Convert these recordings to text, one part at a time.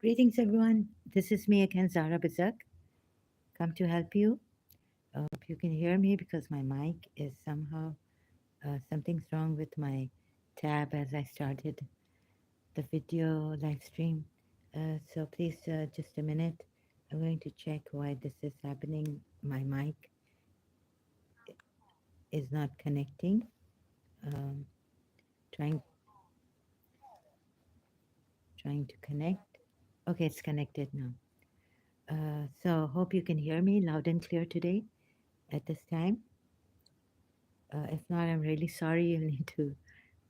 Greetings, everyone. This is me again, Zara Bizak. Come to help you. Hope you can hear me because my mic is somehow something's wrong with my tab as I started the video live stream. So please, just a minute. I'm going to check why this is happening. My mic is not connecting. Um, trying trying to connect. Okay, it's connected now. So hope you can hear me loud and clear today at this time. If not, I'm really sorry. You'll need to,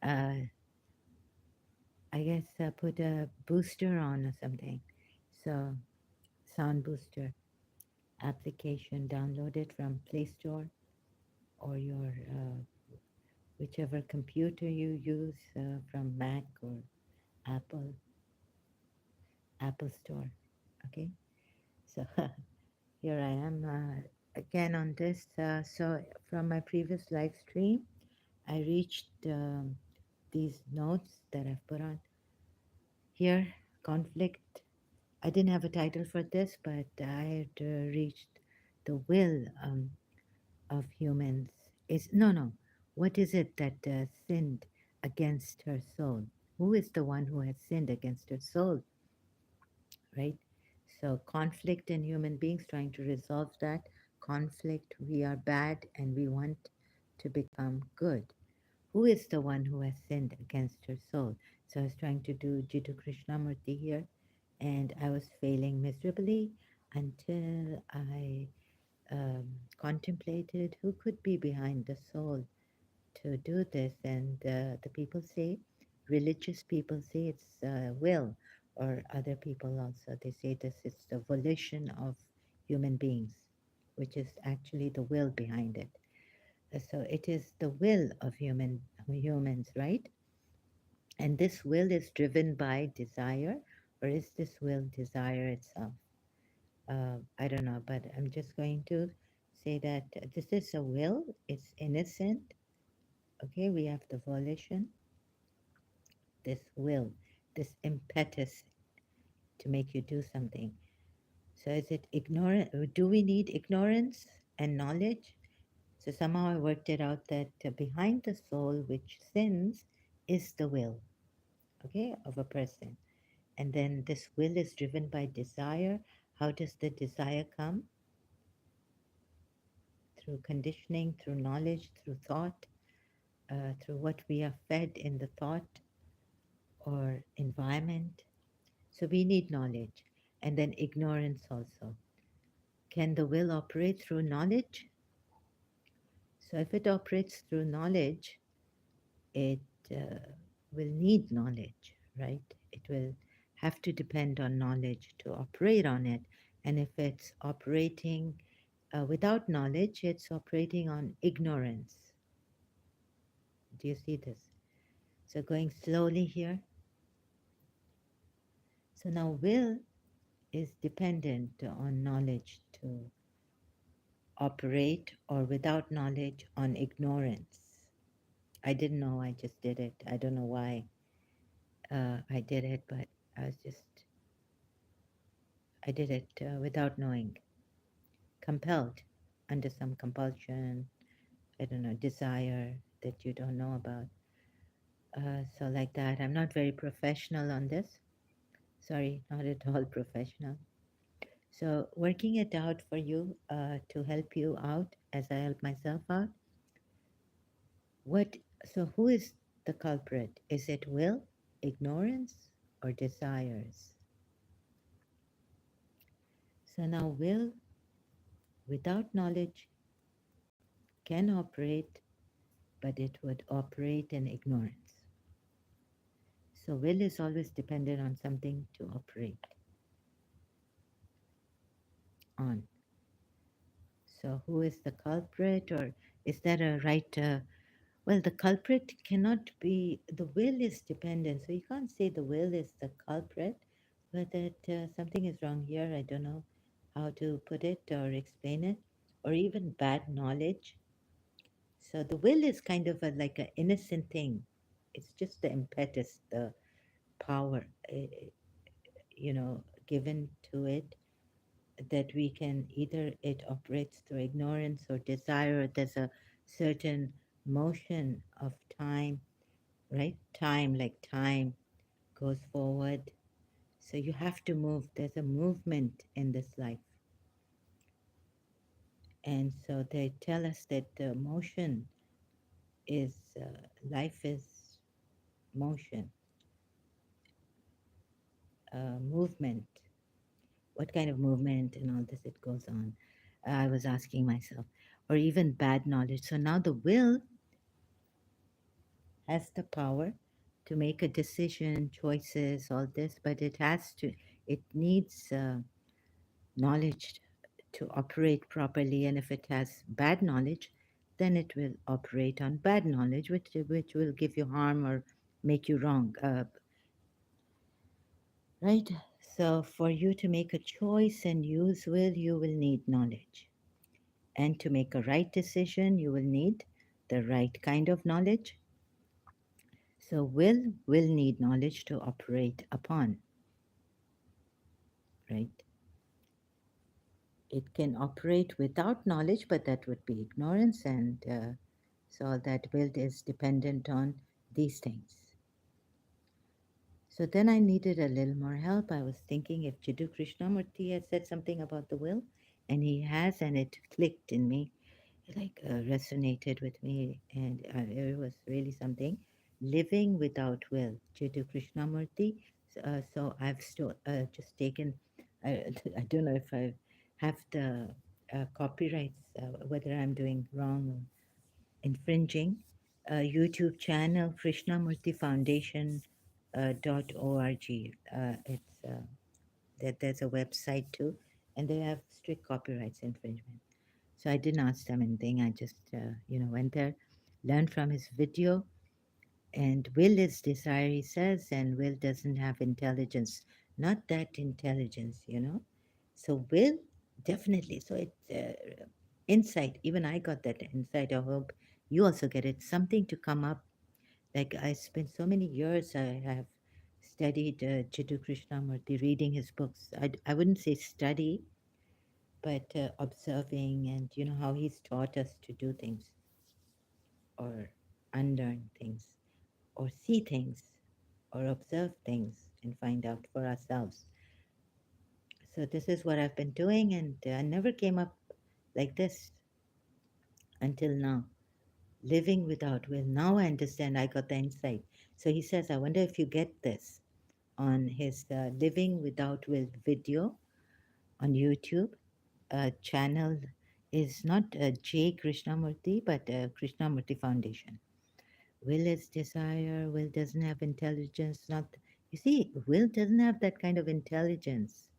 uh, I guess, put a booster on or something. So, sound booster application, download it from Play Store or your whichever computer you use from Mac or Apple, Apple Store. Okay, so here I am again on this. So, from my previous live stream, I reached these notes that I've put on here, conflict. I didn't have a title for this, but I had reached the will of humans. Is no. What is it that sinned against her soul? Who is the one who has sinned against her soul? Right. So conflict in human beings, trying to resolve that conflict. We are bad and we want to become good. Who is the one who has sinned against her soul? So I was trying to do Jiddu Krishnamurti here, and I was failing miserably until I contemplated who could be behind the soul to do this. And the people say, religious people say it's will, or other people also, they say this is the volition of human beings, which is actually the will behind it. So it is the will of humans, right? And this will is driven by desire, or is this will desire itself? I don't know, but I'm just going to say that this is a will. It's innocent. Okay, we have the volition, this will, this impetus to make you do something. So is it ignorant? Do we need ignorance and knowledge? So somehow I worked it out that behind the soul which sins is the will, okay, of a person. And then this will is driven by desire. How does the desire come? Through conditioning, through knowledge, through thought, through what we are fed in the thought or environment. So we need knowledge. And then ignorance also. Can the will operate through knowledge? So if it operates through knowledge, it will need knowledge, right? It will have to depend on knowledge to operate on it. And if it's operating without knowledge, it's operating on ignorance. Do you see this? So going slowly here. So now will is dependent on knowledge to operate, or without knowledge on ignorance. I didn't know, I just did it. I don't know why I did it, but I did it without knowing, compelled, under some compulsion, I don't know, desire that you don't know about. So like that, I'm not very professional on this. Sorry, not at all professional. So, working it out for you to help you out as I help myself out. What? So, who is the culprit? Is it will, ignorance, or desires? So now, will without knowledge can operate, but it would operate in ignorance. So, will is always dependent on something to operate on. So, who is the culprit, or is there a right? Well, the culprit cannot be, the will is dependent. So, you can't say the will is the culprit, but that something is wrong here. I don't know how to put it or explain it, or even bad knowledge. So, the will is kind of like an innocent thing. It's just the impetus, the power, given to it, that we can either it operates through ignorance or desire. There's a certain motion of time, right? Time, like time goes forward. So you have to move. There's a movement in this life. And so they tell us that the motion is, life is motion, movement. What kind of movement and all this it goes on? I was asking myself, or even bad knowledge. So now the will has the power to make a decision, choices, all this, but it needs knowledge to operate properly. And if it has bad knowledge, then it will operate on bad knowledge, which will give you harm or make you wrong. Right? So, for you to make a choice and use will, you will need knowledge. And to make a right decision, you will need the right kind of knowledge. So, will need knowledge to operate upon, right? It can operate without knowledge, but that would be ignorance, and so that will is dependent on these things. So then I needed a little more help. I was thinking if Jiddu Krishnamurti has said something about the will, and he has, and it clicked in me, like resonated with me, and it was really something. Living without will, Jiddu Krishnamurti. So I've just taken. I don't know if I have the copyrights, whether I'm doing wrong or infringing. YouTube channel Krishnamurti Foundation .org. There's a website too, and they have strict copyrights infringement. So I didn't ask them anything. I just went there, learned from his video, and will is desire. He says, and will doesn't have intelligence. Not that intelligence. So will definitely. So it's insight. Even I got that insight. I hope you also get it. Something to come up. Like I spent so many years. I have studied Jiddu Krishnamurti, reading his books. I wouldn't say study, but observing, and how he's taught us to do things or unlearn things or see things or observe things and find out for ourselves. So this is what I've been doing, and I never came up like this until now. Living without will. Now I understand. I got the insight. So he says, I wonder if you get this on his Living Without Will video on YouTube. Channel is not J. Krishnamurti, but Krishnamurti Foundation. Will is desire. Will doesn't have intelligence. Not you see, will doesn't have that kind of intelligence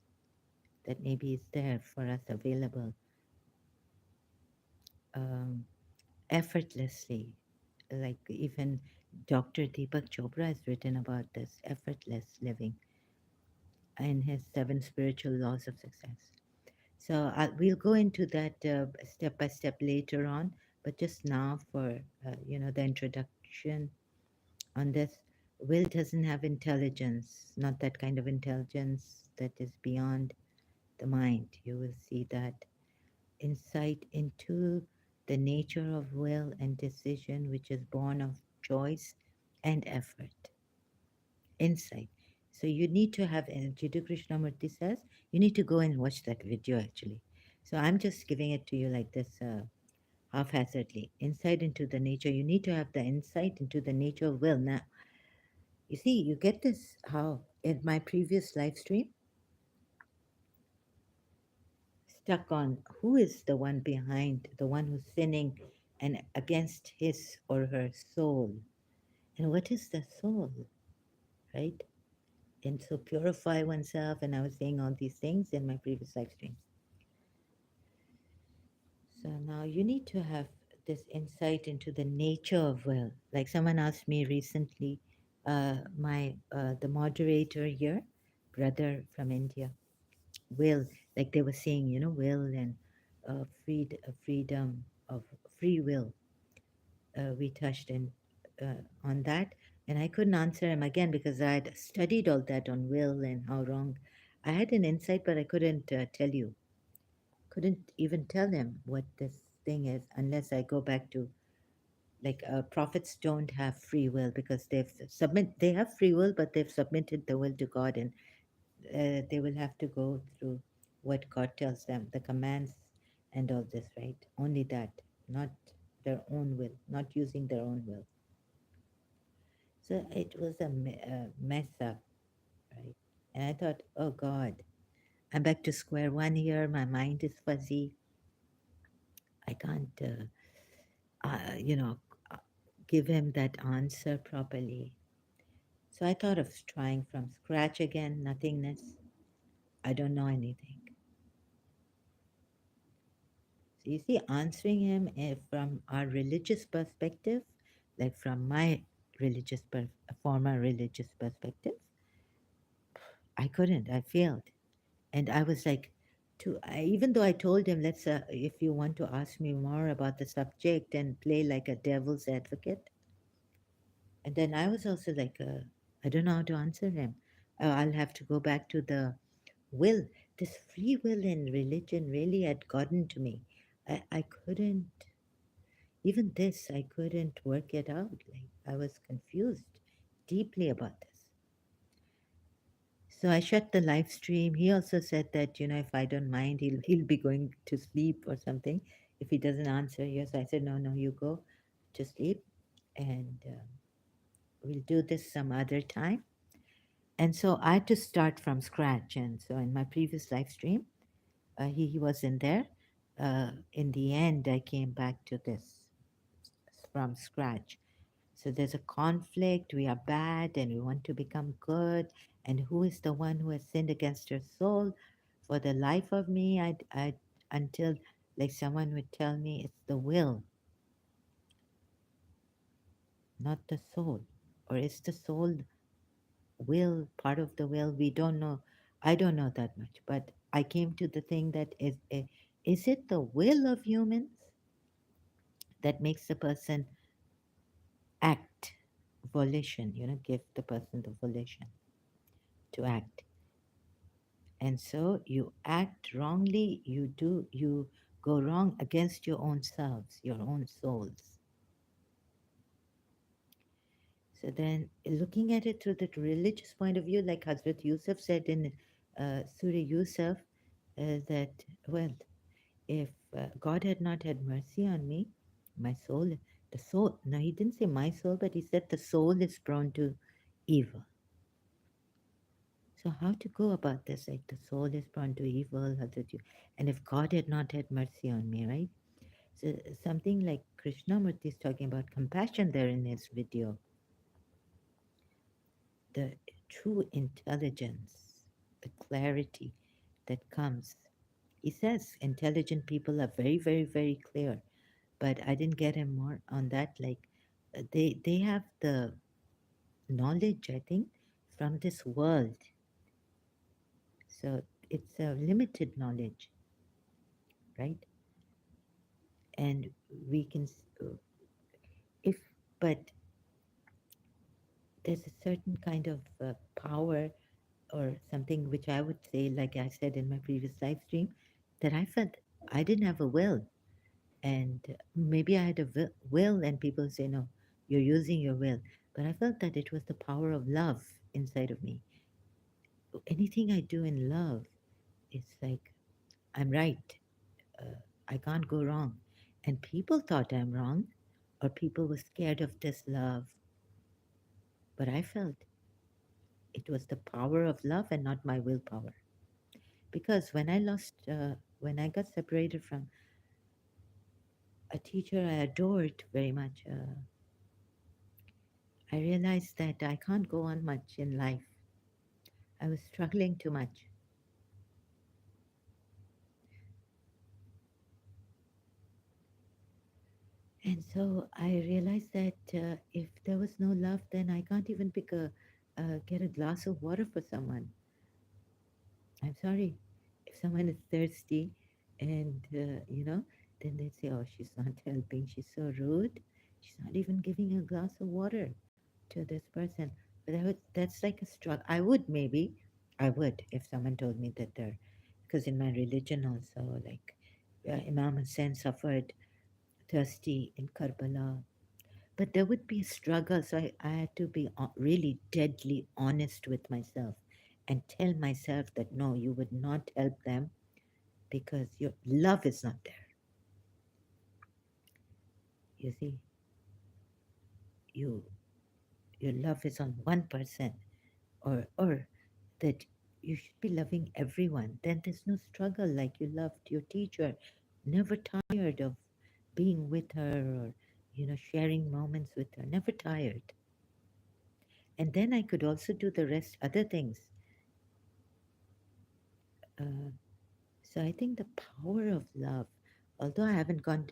that maybe is there for us available um, effortlessly. Like even Dr. Deepak Chopra has written about this effortless living in his seven spiritual laws of success. So we'll go into that step by step later on, but just now for the introduction on this, will doesn't have intelligence, not that kind of intelligence that is beyond the mind. You will see that insight into the nature of will and decision, which is born of choice and effort. Insight. So you need to have, and Jiddu Krishnamurti says, you need to go and watch that video actually. So I'm just giving it to you like this, haphazardly. Insight into the nature. You need to have the insight into the nature of will. Now, you see, you get this how in my previous live stream, stuck on who is the one behind, the one who's sinning and against his or her soul. And what is the soul, right? And so purify oneself. And I was saying all these things in my previous live stream. So now you need to have this insight into the nature of will. Like someone asked me recently, my the moderator here, brother from India, will, like they were saying, will and freedom of free will. We touched on that, and I couldn't answer him again because I had studied all that on will and how wrong. I had an insight, but I couldn't tell you. Couldn't even tell him what this thing is unless I go back to, like, prophets don't have free will because they have free will, but they've submitted the will to God, and they will have to go through what God tells them, the commands and all this, right? Only that, not their own will, not using their own will. So it was a mess up, right? And I thought, oh God, I'm back to square one here. My mind is fuzzy. I can't, you know, uh, give him that answer properly. So I thought of trying from scratch again, nothingness. I don't know anything. So you see, answering him from our religious perspective, like from my former religious perspective, I couldn't. I failed, and I was like, even though I told him, let's, if you want to ask me more about the subject and play like a devil's advocate, and then I was also like, I don't know how to answer him. I'll have to go back to the will. This free will in religion really had gotten to me. I couldn't, even this, I couldn't work it out. Like, I was confused deeply about this. So I shut the live stream. He also said that, if I don't mind, he'll be going to sleep or something if he doesn't answer. Yes, I said, no, no, you go to sleep, and we'll do this some other time. And so I had to start from scratch. And so in my previous live stream, he wasn't there. In the end, I came back to this from scratch. So there's a conflict. We are bad and we want to become good. And who is the one who has sinned against your soul? For the life of me, until like someone would tell me it's the will, not the soul. Or is the soul will part of the will? We don't know. I don't know that much. But I came to the thing that is it the will of humans that makes the person act, volition, give the person the volition to act. And so you act wrongly, you go wrong against your own selves, your own souls. So then, looking at it through the religious point of view, like Hazrat Yusuf said in Surah Yusuf, that, well, if God had not had mercy on me, my soul, the soul, no, he didn't say my soul, but he said the soul is prone to evil. So how to go about this? Like the soul is prone to evil, and if God had not had mercy on me, right? So something like Krishnamurti is talking about compassion there in his video, the true intelligence, the clarity that comes. He says intelligent people are very, very, very clear, but I didn't get him more on that. Like they have the knowledge, I think, from this world. So it's a limited knowledge, right? And we can, if, but there's a certain kind of power or something which I would say, like I said in my previous live stream, that I felt I didn't have a will. And maybe I had a will, and people say, no, you're using your will. But I felt that it was the power of love inside of me. anything I do in love, it's like I'm right. I can't go wrong. And people thought I'm wrong, or people were scared of this love. But I felt it was the power of love and not my willpower. Because when I got separated from a teacher I adored very much, I realized that I can't go on much in life. I was struggling too much. And so I realized that if there was no love, then I can't even get a glass of water for someone. I'm sorry. If someone is thirsty and, then they say, oh, she's not helping. She's so rude. She's not even giving a glass of water to this person. But that's like a struggle. I would if someone told me that because in my religion also, like Imam Hussein suffered thirsty in Karbala. But there would be a struggle. So I had to be really deadly honest with myself and tell myself that no, you would not help them because your love is not there. You see, you your love is on one person, or that you should be loving everyone. Then there's no struggle like you loved your teacher, never tired of being with her or sharing moments with her, never tired. And then I could also do the rest other things. Uh, so I think the power of love, although I haven't gone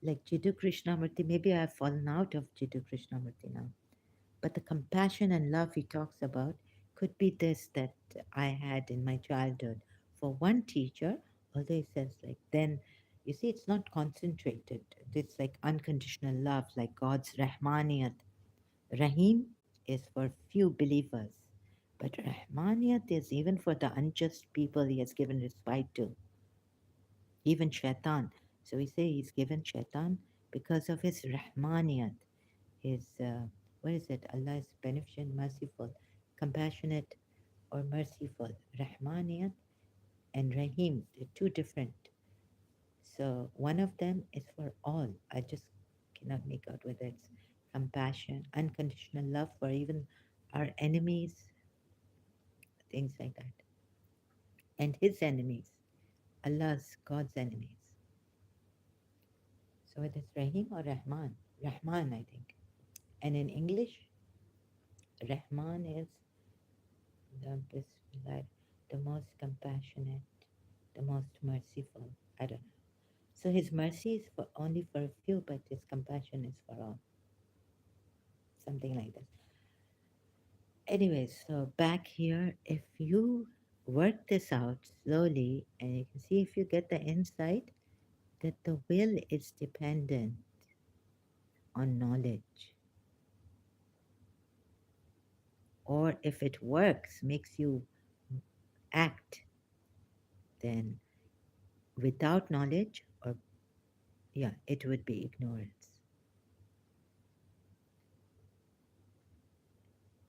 like Jiddu Krishnamurti, maybe I've fallen out of Jiddu Krishnamurti now. But the compassion and love he talks about could be this that I had in my childhood for one teacher, although he says like then you see it's not concentrated. It's like unconditional love, like God's Rahmaniyat. Rahim is for few believers. But Rahmaniyat is even for the unjust people he has given respite to, even Shaitan. So we say he's given Shaitan because of his Rahmaniyat, his, what is it? Allah is beneficent, merciful, compassionate, or merciful. Rahmaniyat and Rahim, they're two different. So one of them is for all. I just cannot make out whether it's compassion, unconditional love for even our enemies, things like that. And his enemies, Allah's, God's enemies. So it is Rahim or Rahman? Rahman, I think. And in English, Rahman is the Bismillah, the most compassionate, the most merciful. I don't know. So his mercy is for only for a few, but his compassion is for all. Something like that. Anyways, so back here, if you work this out slowly and you can see if you get the insight that the will is dependent on knowledge, or if it works, makes you act, then without knowledge, or yeah, it would be ignorance.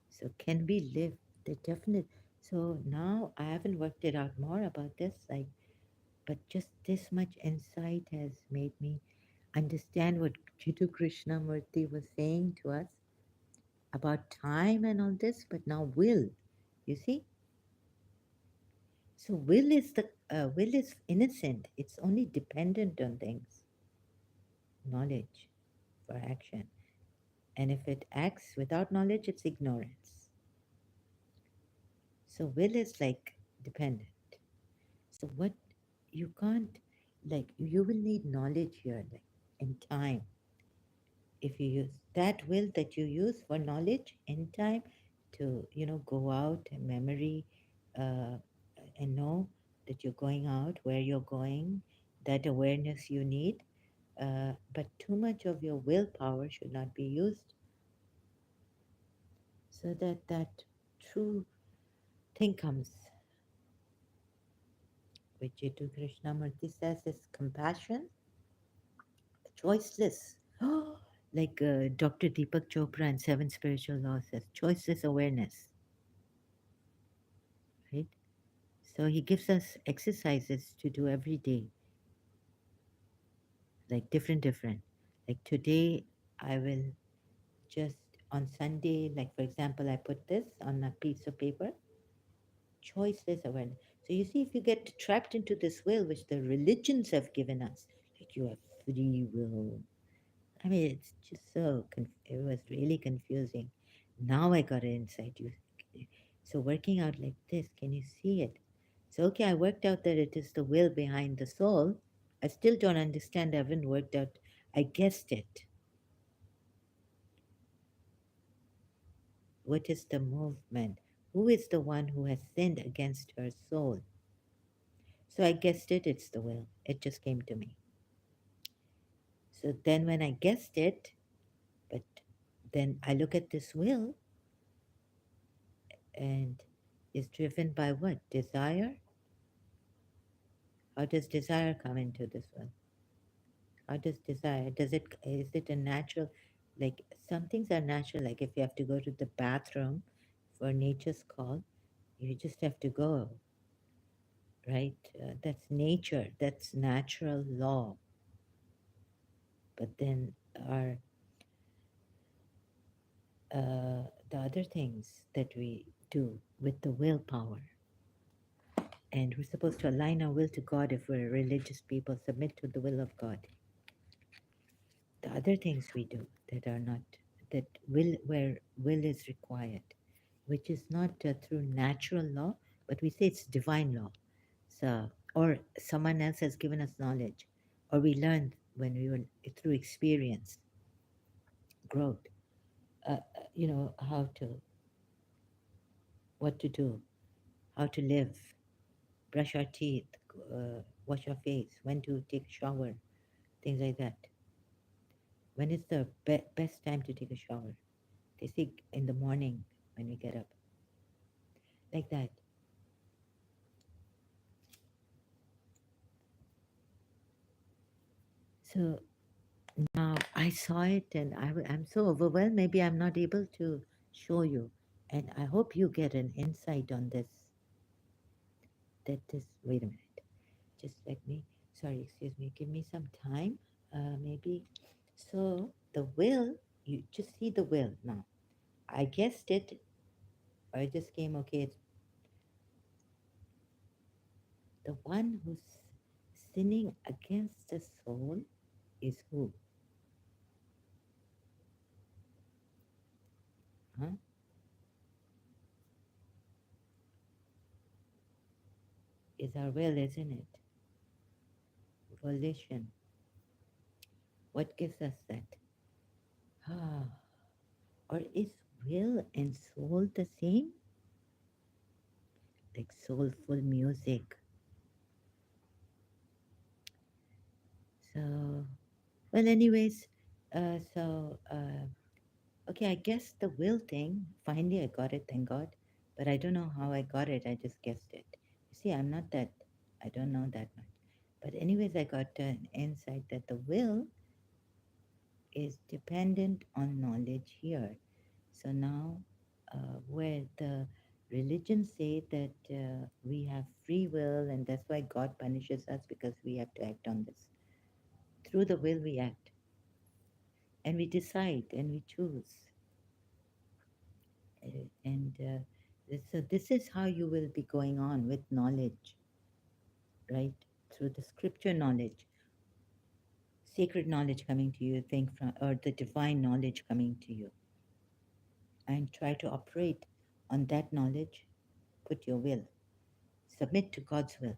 So can we live the definite? So now I haven't worked it out more about this, like, but just this much insight has made me understand what Jiddu Krishnamurti was saying to us about time and all this, but now will, you see? So will is innocent. It's only dependent on things, knowledge for action. And if it acts without knowledge, it's ignorance. So will is like dependent. So what you can't, like you will need knowledge here, like in time. If you use that will that you use for knowledge in time to go out and memory, uh, and know that you're going out, where you're going, that awareness you need. But too much of your willpower should not be used, so that that true thing comes, which Jiddu Krishnamurti says is compassion, choiceless. Like Dr. Deepak Chopra in Seven Spiritual Laws says, choiceless awareness, right? So he gives us exercises to do every day, like different. Like today, I will just on Sunday, like for example, I put this on a piece of paper, choiceless awareness. So you see, if you get trapped into this will, which the religions have given us, like you have free will. I mean, it's just it was really confusing. Now I got an insight. So working out like this, can you see it? So, okay, I worked out that it is the will behind the soul. I still don't understand. I haven't worked out. I guessed it. What is the movement? Who is the one who has sinned against her soul? So I guessed it. It's the will. It just came to me. So then when I guessed it, but then I look at this will and is driven by what? Desire? How does desire come into this will? How does desire, is it a natural, like some things are natural, like if you have to go to the bathroom for nature's call, you just have to go, right? That's nature, that's natural law. But then our, the other things that we do with the willpower, and we're supposed to align our will to God if we're religious people, submit to the will of God. The other things we do that are not, that will, where will is required, which is not through natural law, but we say it's divine law. So, or someone else has given us knowledge, or we learned when we were through experience, growth, how to, what to do, how to live, brush our teeth, wash our face, when to take a shower, things like that. When is the best time to take a shower? They say in the morning when we get up, like that. So now I saw it and I'm so overwhelmed. Maybe I'm not able to show you. And I hope you get an insight on this. Wait a minute. Just let me, sorry, excuse me, give me some time. Maybe. So the will, you just see the will now. I guessed it, or it just came, okay, it's the one who's sinning against the soul is who? Huh? Is our will, isn't it? Volition. What gives us that? Ah, or is will and soul the same? Like soulful music. So, well, anyways, okay, I guess the will thing, finally I got it, thank God. But I don't know how I got it, I just guessed it. You see, I don't know that much. But, anyways, I got an insight that the will is dependent on knowledge here. So now, where the religions say that we have free will and that's why God punishes us because we have to act on this. Through the will, we act and we decide and we choose. And this is how you will be going on with knowledge, right? Through the scripture knowledge, sacred knowledge coming to you, think from, or the divine knowledge coming to you, and try to operate on that knowledge. Put your will, submit to God's will.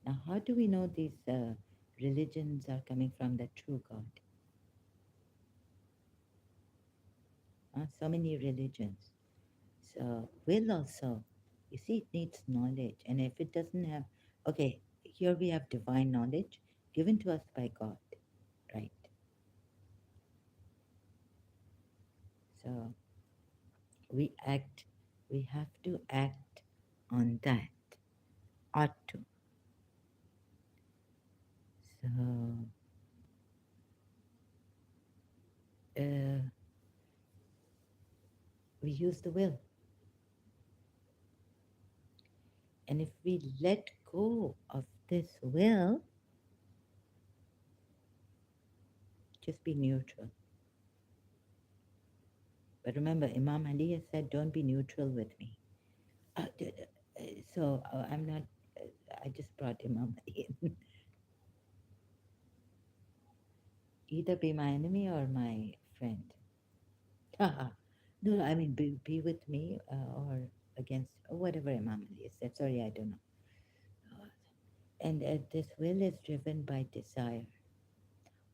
Now, how do we know these religions are coming from the true God? So many religions. So, will also, you see, it needs knowledge. And if it doesn't have, okay, here we have divine knowledge given to us by God, right? So, we act, we have to act on that, ought to. So, uh, we use the will. And if we let go of this will, just be neutral. But remember, Imam Ali has said, don't be neutral with me. So I'm not, I just brought Imam Ali in. Either be my enemy or my friend. Haha. No, no, I mean, be with me or against, or whatever Imam Ali said. Sorry, I don't know. And this will is driven by desire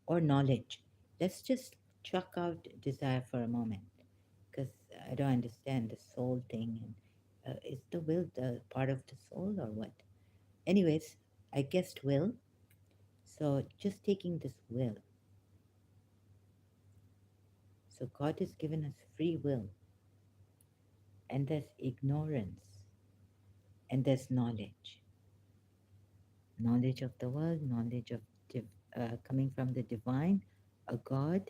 or knowledge. Let's just chuck out desire for a moment because I don't understand the soul thing. And is the will the part of the soul or what? Anyways, I guessed will. So just taking this will. So God has given us free will, and there's ignorance, and there's knowledge. Knowledge of the world, knowledge of coming from the divine, a God.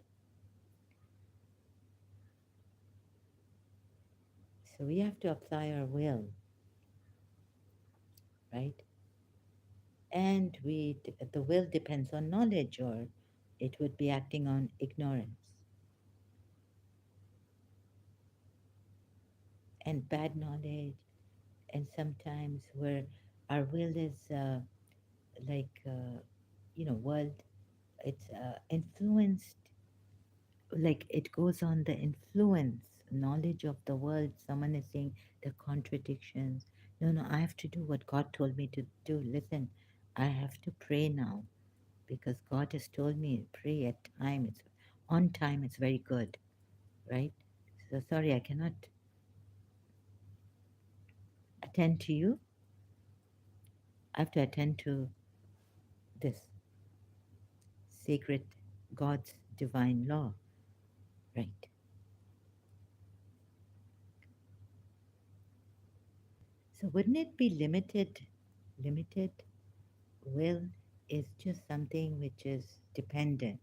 So we have to apply our will, right? And the will depends on knowledge, or it would be acting on ignorance. And bad knowledge, and sometimes where our will is like, world, it's influenced, like it goes on the influence, knowledge of the world. Someone is saying the contradictions. No, no, I have to do what God told me to do. Listen, I have to pray now because God has told me pray at time. It's on time. It's very good, right? So sorry, I cannot attend to you. I have to attend to this sacred God's divine law, right? So wouldn't it be limited? Limited will is just something which is dependent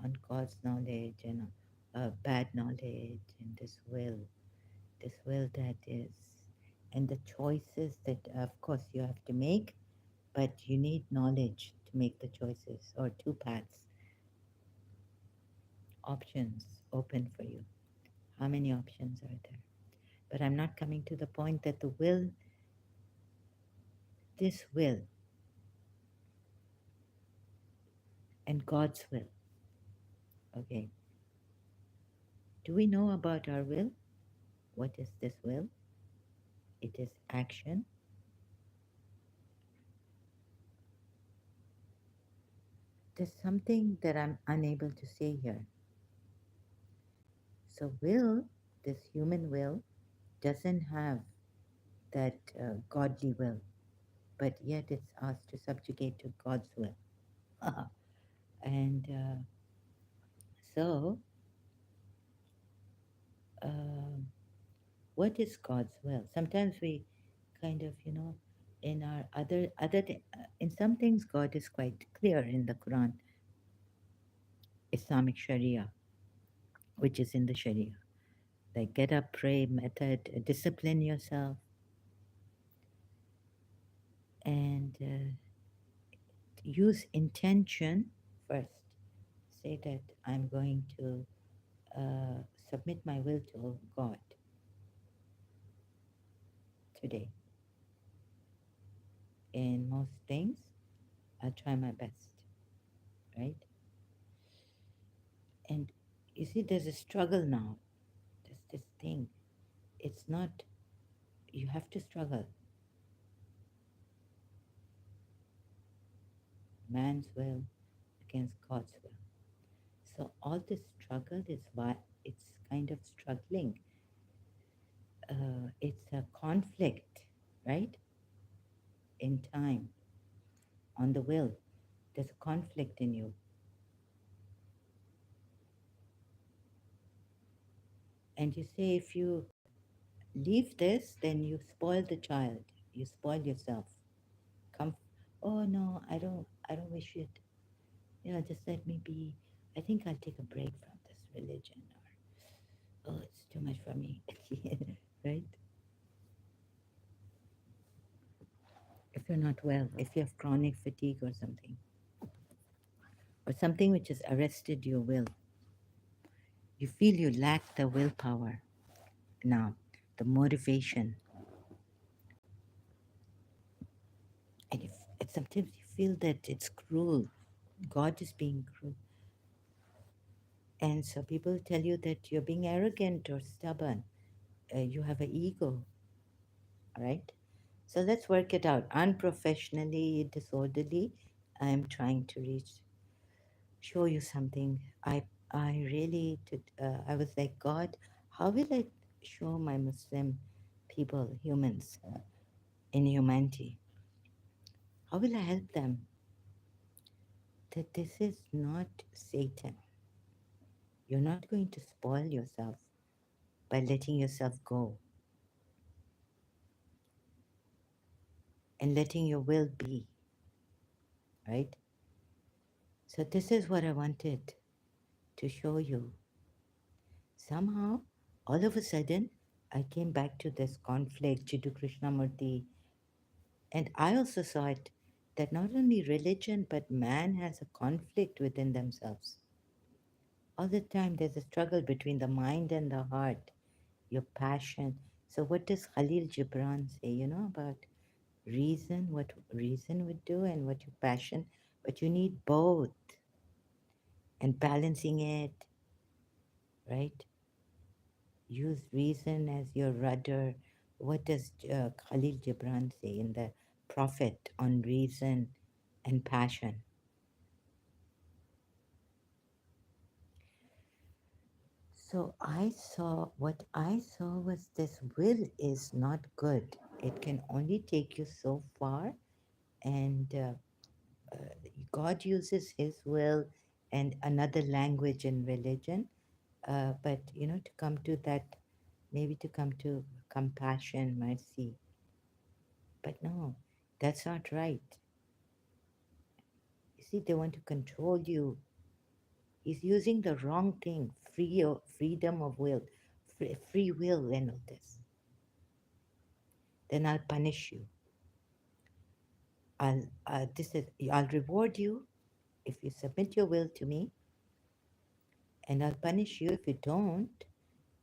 on God's knowledge and bad knowledge, and this will that is, and the choices that, of course, you have to make, but you need knowledge to make the choices, or two paths, options open for you. How many options are there? But I'm not coming to the point that the will, this will, and God's will. Okay. Do we know about our will? What is this will? It is action. There's something that I'm unable to say here. So, will, this human will, doesn't have that godly will, but yet it's asked to subjugate to God's will. And so, um what is God's will? Sometimes we kind of, in our in some things, God is quite clear in the Quran, Islamic Sharia, which is in the Sharia. Like get up, pray, method, discipline yourself, and use intention first. Say that I'm going to submit my will to God today. In most things, I'll try my best, right? And you see, there's a struggle now. There's this thing. It's not, you have to struggle. Man's will against God's will. So all this struggle is why it's kind of struggling. It's a conflict, right? In time, on the will. There's a conflict in you. And you say, if you leave this, then you spoil the child. You spoil yourself. Come, oh no, I don't wish it. Just let me be. I think I'll take a break from this religion, or oh, it's too much for me, right? if you're not well, if you have chronic fatigue or something which has arrested your will, you feel you lack the willpower now, the motivation, and sometimes you feel that it's cruel. God is being cruel. And so people tell you that you're being arrogant or stubborn. You have an ego, right? So let's work it out. Unprofessionally, disorderly, I'm trying to show you something. I really did. I was like, God, how will I show my Muslim people, humans, in humanity? How will I help them that this is not Satan? You're not going to spoil yourself by letting yourself go and letting your will be, right? So this is what I wanted to show you. Somehow, all of a sudden, I came back to this conflict, Jiddu Krishnamurti, and I also saw it that not only religion but man has a conflict within themselves. All the time, there's a struggle between the mind and the heart, your passion. So, what does Khalil Gibran say, about reason, what reason would do, and what your passion? But you need both and balancing it, right? Use reason as your rudder. What does Khalil Gibran say in the Prophet on reason and passion? So what I saw was this will is not good. It can only take you so far, and God uses His will and another language in religion. But to come to that, maybe to come to compassion, mercy. But no, that's not right. You see, they want to control you. He's using the wrong thing, freedom of will, free will, and all this. Then I'll punish you. I'll reward you if you submit your will to me, and I'll punish you if you don't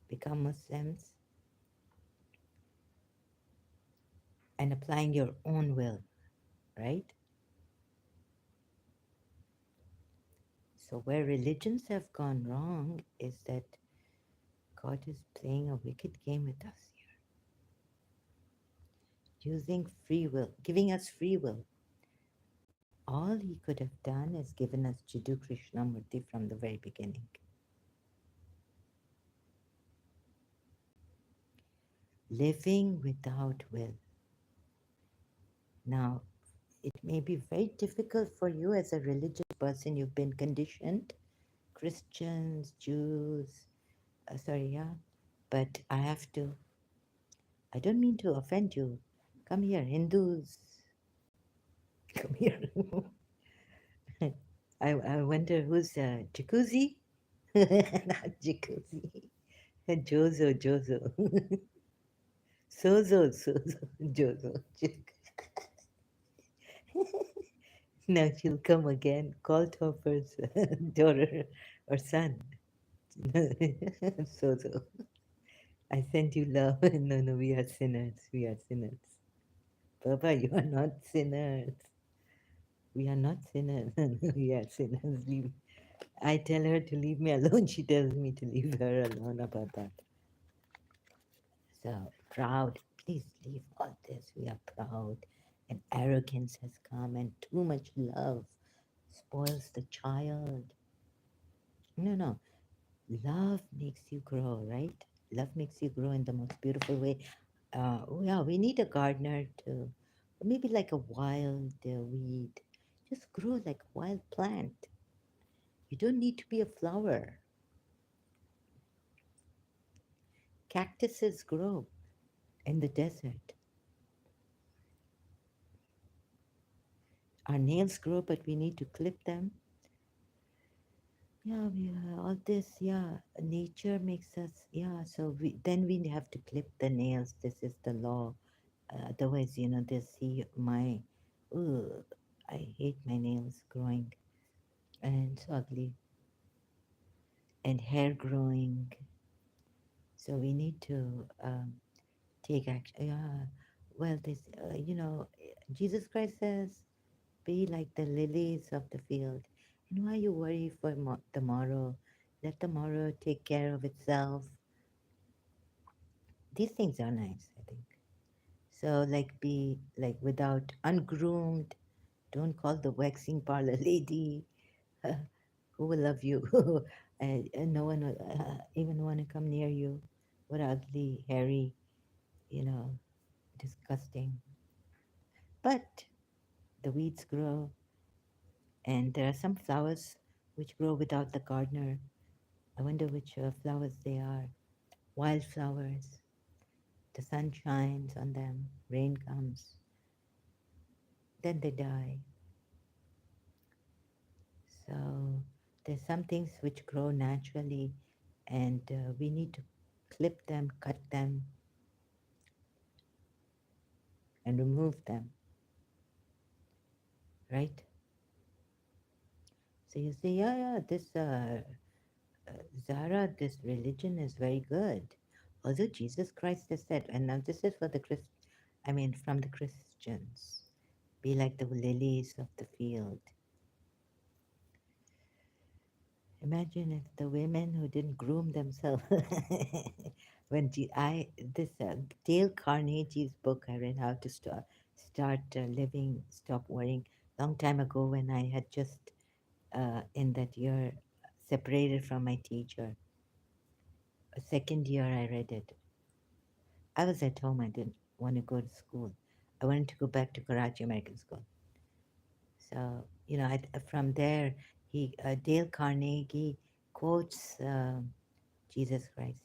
become Muslims and applying your own will, right? So where religions have gone wrong is that God is playing a wicked game with us here, using free will, giving us free will. All he could have done is given us Jiddu Krishnamurti from the very beginning. Living without will. Now, it may be very difficult for you as a religious person. You've been conditioned, Christians, Jews, sorry, yeah, but I don't mean to offend you. Come here, Hindus, come here. I wonder who's Jacuzzi? Not Jacuzzi. Jozo. Sozo, Jozo. Now she'll come again, call Topper's daughter or son. Sozo. I send you love. No, we are sinners. We are sinners. Baba, you are not sinners. We are not sinners. We are sinners. I tell her to leave me alone. She tells me to leave her alone about that. So proud. Please leave all this. We are proud. And arrogance has come, and too much love spoils the child. No. Love makes you grow, right? Love makes you grow in the most beautiful way. Yeah, we need a gardener to, maybe like a wild weed. Just grow like a wild plant. You don't need to be a flower. Cactuses grow in the desert. Our nails grow, but we need to clip them. Yeah, all this, yeah, nature makes us, yeah, so we have to clip the nails. This is the law. Otherwise, they see my Ugh, I hate my nails growing and so ugly, and hair growing. So we need to take action. Yeah. Well, Jesus Christ says, "Be like the lilies of the field." And why you worry for tomorrow? Let tomorrow take care of itself. These things are nice, I think. So, like, be like without ungroomed. Don't call the waxing parlor lady who will love you. And no one will even want to come near you. What ugly, hairy, you know, disgusting. But the weeds grow, and there are some flowers which grow without the gardener. I wonder which flowers they are. Wildflowers. The sun shines on them, rain comes, then they die. So there's some things which grow naturally, and we need to clip them, cut them, and remove them, right? So you say, yeah, yeah, this Zara, this religion is very good. Although Jesus Christ has said, and now this is for the from the Christians, be like the lilies of the field. Imagine if the women who didn't groom themselves, when this Dale Carnegie's book I read, How to Start Living, Stop Worrying, long time ago when I had just in that year separated from my teacher. A second year I read it. I was at home. I didn't want to go to school. I wanted to go back to Karachi American School. So from there, Dale Carnegie quotes Jesus Christ,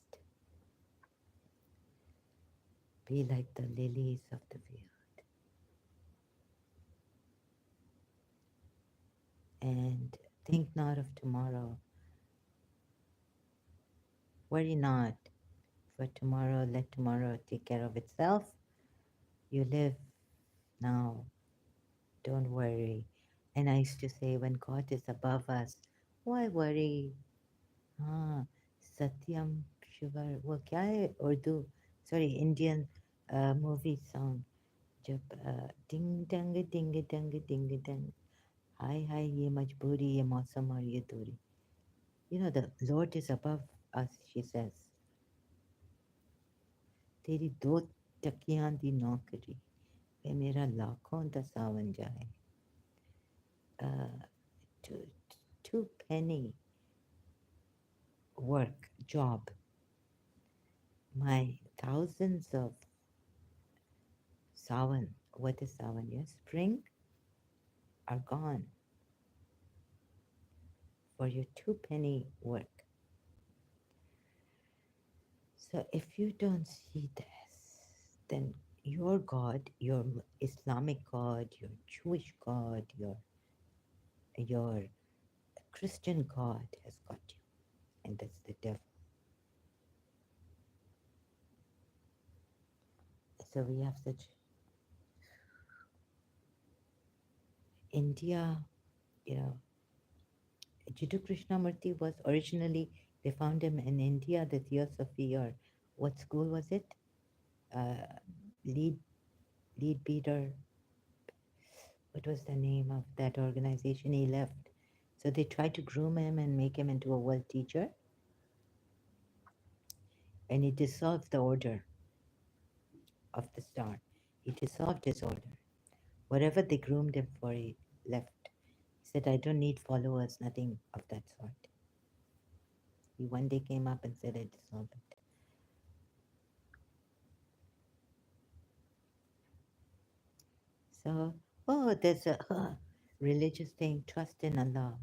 "Be like the lilies of the field, and think not of tomorrow. Worry not, for tomorrow. Let tomorrow take care of itself. You live now. Don't worry." And I used to say, when God is above us, why worry? हाँ, सत्यम शिवर वो क्या है Urdu sorry Indian movie song जब डिंग डंग डिंग डंग हाय हाय ये मजबूरी ये मौसम और ये दूरी. The Lord is above us, she says. तेरी दो टकियां दी नौकरी वे मेरा लाखों दा सावन जाए. uh, two, two penny work job, my thousands of sawan, what is sawan, yes, spring, are gone for your two penny work. So if you don't see this, then your God, your Islamic God, your Jewish God, your Christian God has got you, and that's the devil. So we have such India, you know, Jiddu Krishnamurti was originally, they found him in India, the Theosophy, or what school was it? Uh, lead lead beater, what was the name of that organization? He left. So they tried to groom him and make him into a world teacher, and he dissolved the order of the star. He dissolved his order. Whatever they groomed him for, he left. He said, I don't need followers, nothing of that sort. He one day came up and said, I dissolved it. So, there's a religious thing, trust in Allah,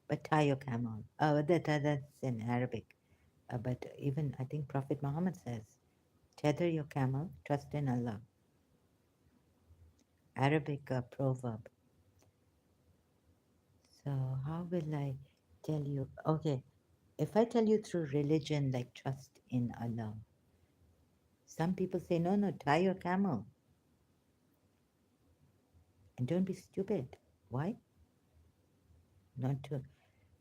but tie your camel. That's in Arabic. But even I think Prophet Muhammad says, tether your camel, trust in Allah. Arabic proverb. So how will I tell you? Okay, if I tell you through religion, like trust in Allah, some people say, no, no, tie your camel. And don't be stupid. Why? Not to,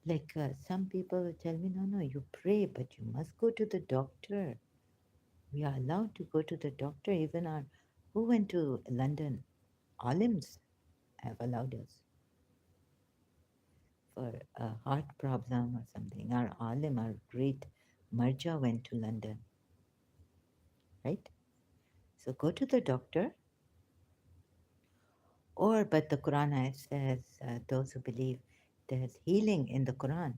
like some people will tell me, no, no, you pray, but you must go to the doctor. We are allowed to go to the doctor. Even our, who went to London? Alims have allowed us for a heart problem or something. Our alim, our great marja went to London, right? So go to the doctor. Or, but the Quran ayat says those who believe there's healing in the Quran,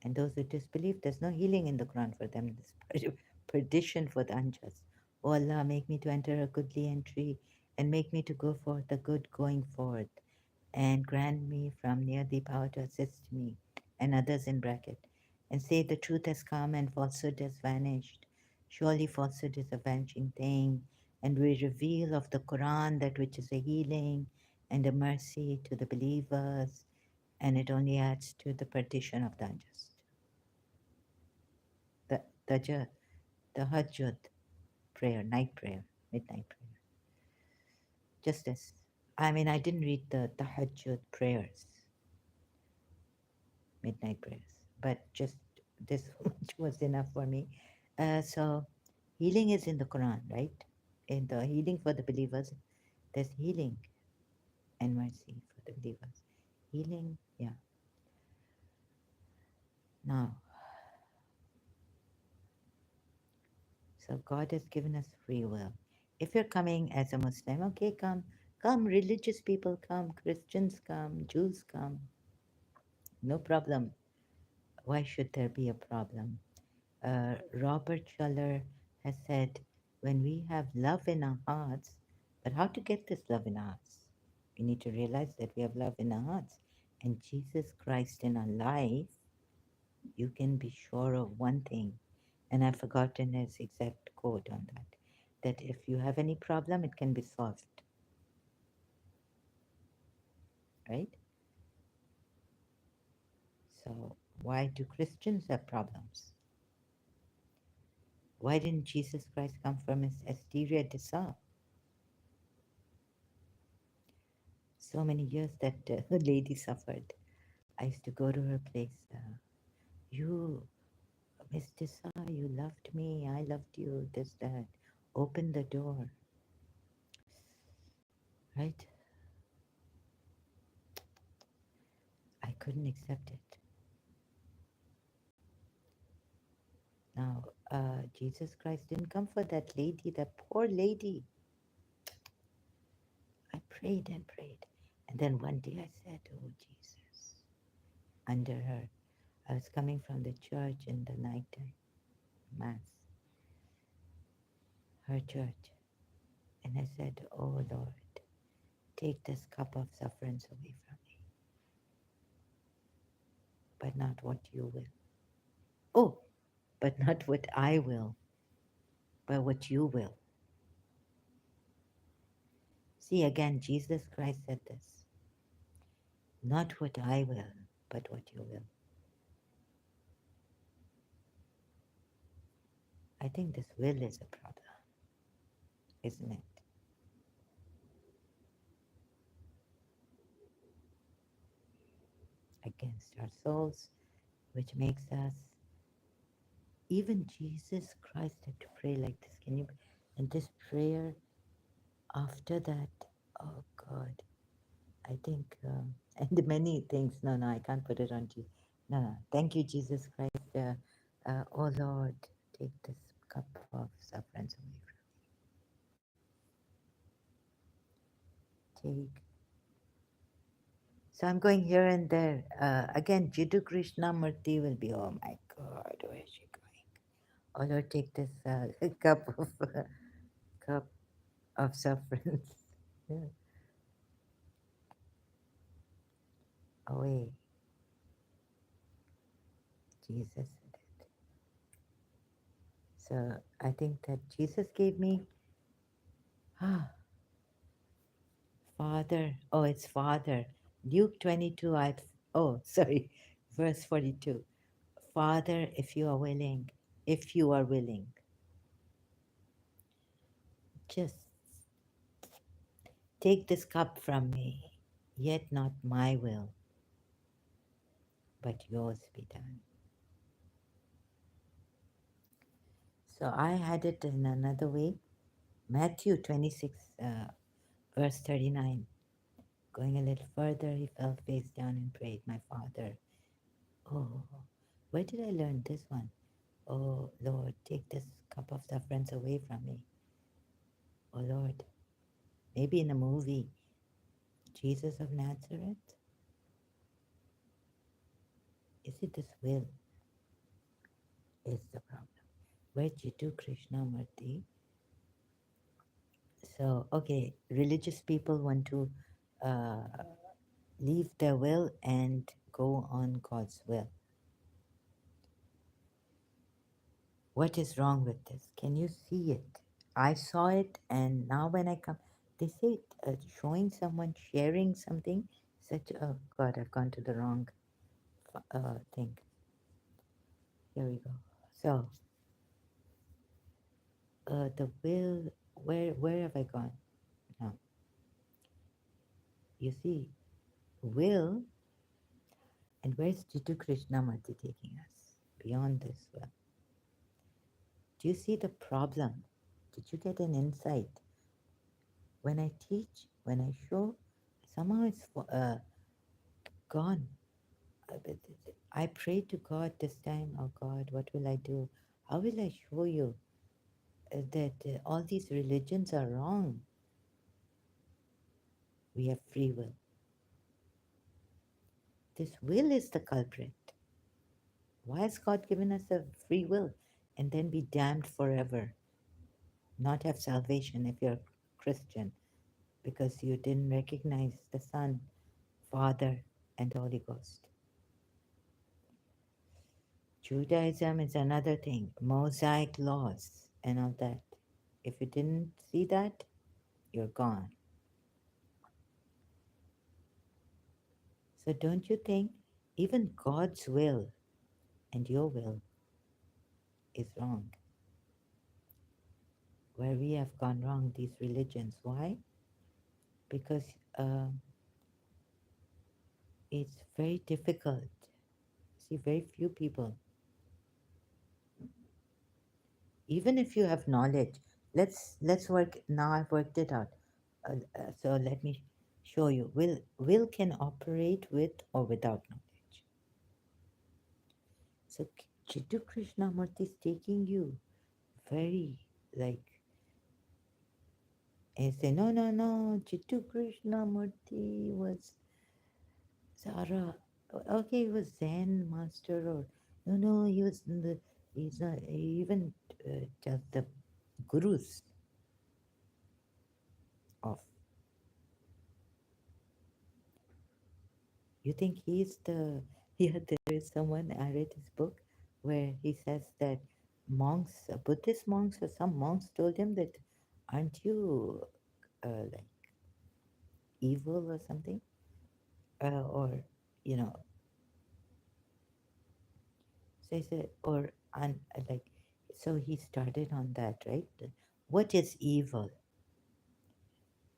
and those who disbelieve there's no healing in the Quran for them. There's perdition for the unjust. O Allah, make me to enter a goodly entry, and make me to go forth a good going forth, and grant me from near thee power to assist me, and others in bracket, and say the truth has come and falsehood has vanished. Surely falsehood is a vanishing thing, and we reveal of the Quran that which is a healing and a mercy to the believers, and it only adds to the perdition of the unjust. The the tahajjud prayer, night prayer, midnight prayer. Just as I mean, I didn't read the tahajjud prayers, midnight prayers, but just this much was enough for me. So healing is in the Quran, right? In the healing for the believers, there's healing and mercy for the believers. Healing, yeah. Now, so God has given us free will. If you're coming as a Muslim, okay, come, come, religious people come, Christians come, Jews come, no problem. Why should there be a problem? Robert Schuller has said, when we have love in our hearts, but how to get this love in our hearts? We need to realize that we have love in our hearts. And Jesus Christ in our life, you can be sure of one thing, and I've forgotten his exact quote on that, that if you have any problem, it can be solved, right? So why do Christians have problems? Why didn't Jesus Christ come from his Asteria de Sa? So many years that lady suffered. I used to go to her place. You, Miss Desa, you loved me. I loved you. This, that. Open the door, right? I couldn't accept it. Now, Jesus Christ didn't come for that lady, that poor lady. I prayed and prayed. And then one day I said, oh, Jesus, under her. I was coming from the church in the nighttime, Mass, her church. And I said, oh, Lord, take this cup of sufferance away from me, but not what you will. Oh, but not what I will, but what you will. See, again, Jesus Christ said this, not what I will, but what you will. I think this will is a problem, isn't it? Against our souls, which makes us, even Jesus Christ had to pray like this. Can you? And this prayer after that, oh God, I think, and the many things, no, no, I can't put it on you. No, no, thank you, Jesus Christ. Oh Lord, take this cup of sufferance away from me. Take. So I'm going here and there. Again, Jiddu Krishna Murti will be, oh my God, where is she going? Oh Lord, take this cup of sufferance yeah, away. Jesus said it. So I think that Jesus gave me, ah, Father. Oh, it's Father. Luke 22, oh, sorry, verse 42. Father, if you are willing, if you are willing, just take this cup from me. Yet not my will, but yours be done. So I had it in another way. Matthew 26, verse 39. Going a little further, he fell face down and prayed, my Father. Oh, where did I learn this one? Oh, Lord, take this cup of sufferance away from me. Oh, Lord, maybe in a movie, Jesus of Nazareth? Is it this will? Is the problem. Where Jitu Krishnamurti? So, okay, religious people want to uh, leave their will and go on God's will. What is wrong with this? Can you see it? I saw it, and now when I come, they say showing someone sharing something. Such oh God, I've gone to the wrong thing. Here we go. So the will. Where have I gone? Now you see will, and where's Jitu Krishnamurti taking us beyond this will? Do you see the problem? Did you get an insight? When I teach, when I show, somehow it's gone. I prayed to God this time, oh God, what will I do? How will I show you that all these religions are wrong? We have free will. This will is the culprit. Why has God given us a free will and then be damned forever? Not have salvation if you're a Christian because you didn't recognize the Son, Father, and Holy Ghost. Judaism is another thing, Mosaic laws and all that. If you didn't see that, you're gone. So don't you think even God's will and your will is wrong? Where we have gone wrong, these religions. Why? Because it's very difficult. See, very few people, even if you have knowledge, let's work now. I've worked it out. So let me show you. Will can operate with or without knowledge. So Chitu Krishnamurti is taking you very like and say, no, no, no, Chitu Krishnamurti was Zara. Okay, he was Zen master or no, no, he was in the, he's not, he even just the gurus of, you think he's the, yeah, there is someone, I read his book where he says that monks, Buddhist monks or some monks told him that, aren't you like evil or something? Or, you know, so I said, or like, so he started on that, right? What is evil?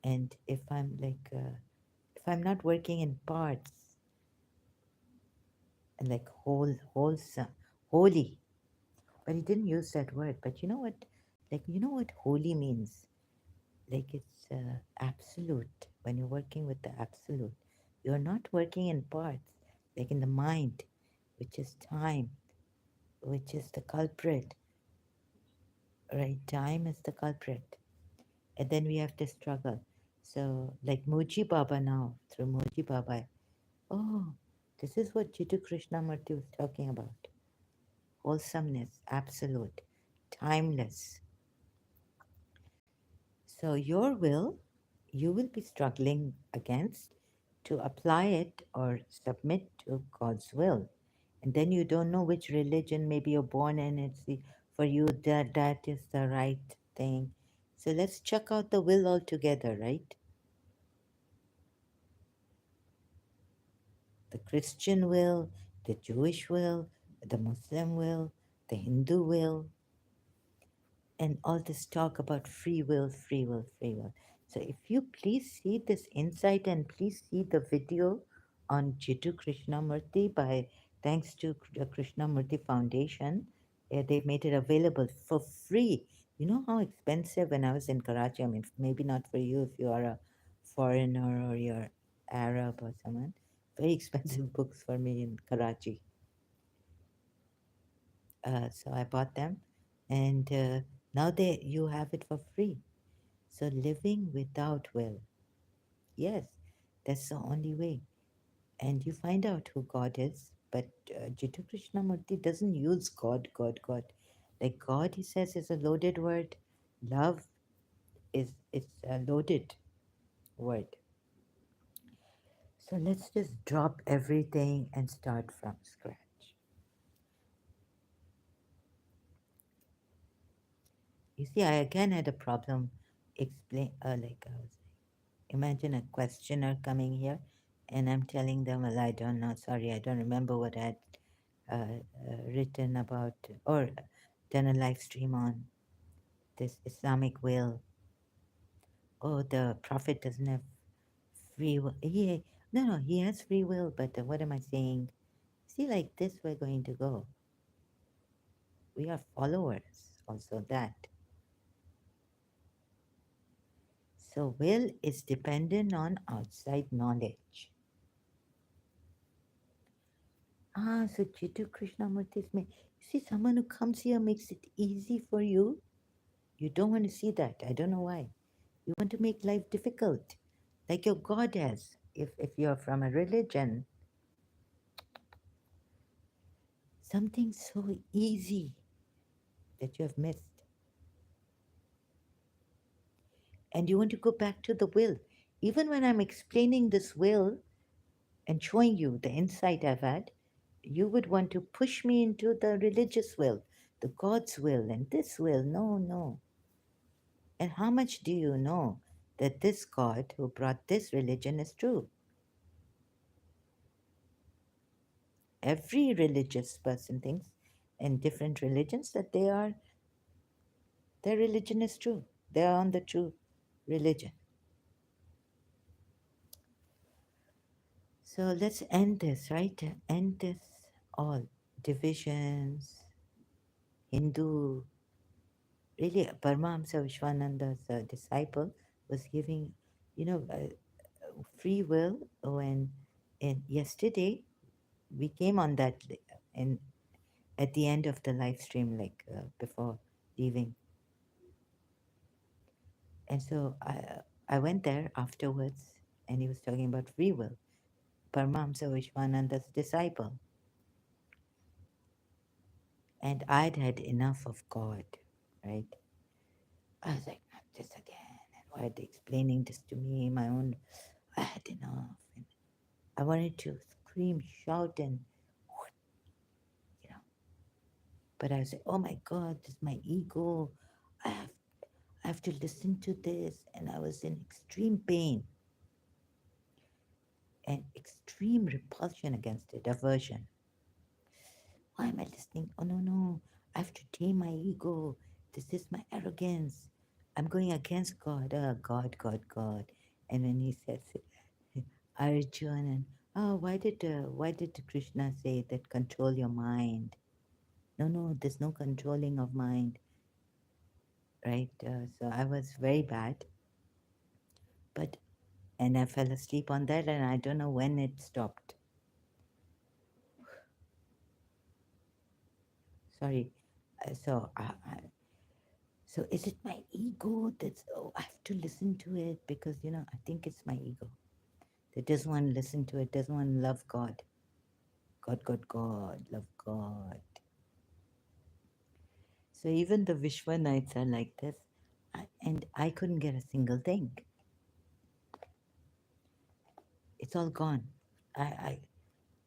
And if I'm like, if I'm not working in parts and like wholesome, holy, but he didn't use that word. But you know what? Like, you know what holy means? Like it's absolute. When you're working with the absolute, you're not working in parts, like in the mind, which is time, which is the culprit, right? Time is the culprit. And then we have to struggle. So, like Moji Baba now, through Moji Baba, oh, this is what Jiddu Krishnamurti was talking about. Wholesomeness, absolute, timeless. So, your will, you will be struggling against to apply it or submit to God's will. And then you don't know which religion, maybe you're born in, for you that is the right thing. So let's check out the will altogether, right? The Christian will, the Jewish will, the Muslim will, the Hindu will, and all this talk about free will, free will, free will. So if you please see this insight and please see the video on Jiddu Krishnamurti by thanks to the Krishnamurti Foundation, they've made it available for free. You know how expensive when I was in Karachi. I mean, maybe not for you if you are a foreigner or you're Arab or someone. Very expensive books for me in Karachi. So I bought them, and now they you have it for free. So living without will. Yes, that's the only way. And you find out who God is. But Jiddu Krishnamurti doesn't use God, God, God. Like God, he says, is a loaded word. Love is a loaded word. So let's just drop everything and start from scratch. You see, I again had a problem explain like I was imagine a questioner coming here and I'm telling them, well, I don't know, sorry, I don't remember what I had written about or done a live stream on this Islamic will. Oh, the Prophet doesn't have free will. No, no, he has free will, but what am I saying? See, like this, we're going to go. We are followers, also that. So, will is dependent on outside knowledge. Ah, so Jiddu Krishnamurti is you see, someone who comes here makes it easy for you. You don't want to see that. I don't know why. You want to make life difficult, like your God has. If you're from a religion, something so easy that you have missed, and you want to go back to the will. Even when I'm explaining this will and showing you the insight I've had, you would want to push me into the religious will, the God's will, and this will. No, no. And how much do you know that this God who brought this religion is true? Every religious person thinks in different religions that their religion is true. They are on the true religion. So let's end this, right? End this all divisions, Hindu. Really, Paramahamsa Vishwananda's disciple was giving, free will when in yesterday we came on that in at the end of the live stream, like before leaving. And so I went there afterwards, and he was talking about free will. Paramahamsa Vishwananda's disciple. And I'd had enough of God, right? I was like, not this again. And why are they explaining this to me? My own, I had enough. And I wanted to scream, shout, and, you know, but I was like, oh my God, this is my ego. I have, I have to listen to this. And I was in extreme pain and extreme repulsion against it, aversion. Why am I listening? Oh, no, no. I have to tame my ego. This is my arrogance. I'm going against God. God, God, God. And when he says Arjun, and why did Krishna say that control your mind? No, no, there's no controlling of mind, right? So I was very bad, but and I fell asleep on that, and I don't know when it stopped. Sorry. So is it my ego that's, oh, I have to listen to it because, I think it's my ego that doesn't want to listen to it, doesn't want to love God. God, God, God, love God. So even the Vishwa nights are like this. And I couldn't get a single thing. It's all gone.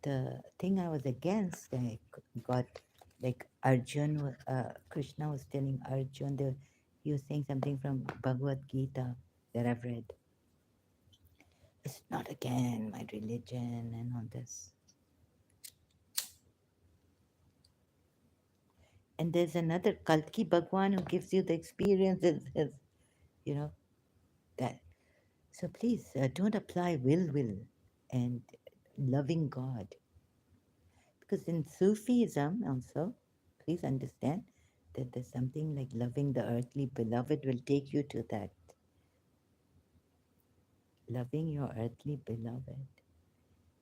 The thing I was against, I got like Arjun, Krishna was telling Arjun, he was saying something from Bhagavad Gita that I've read. It's not again my religion and all this. And there's another Kalki Bhagwan who gives you the experience, you know, that So please don't apply will and loving God. Because in Sufism also, please understand that there's something like loving the earthly beloved will take you to that. Loving your earthly beloved.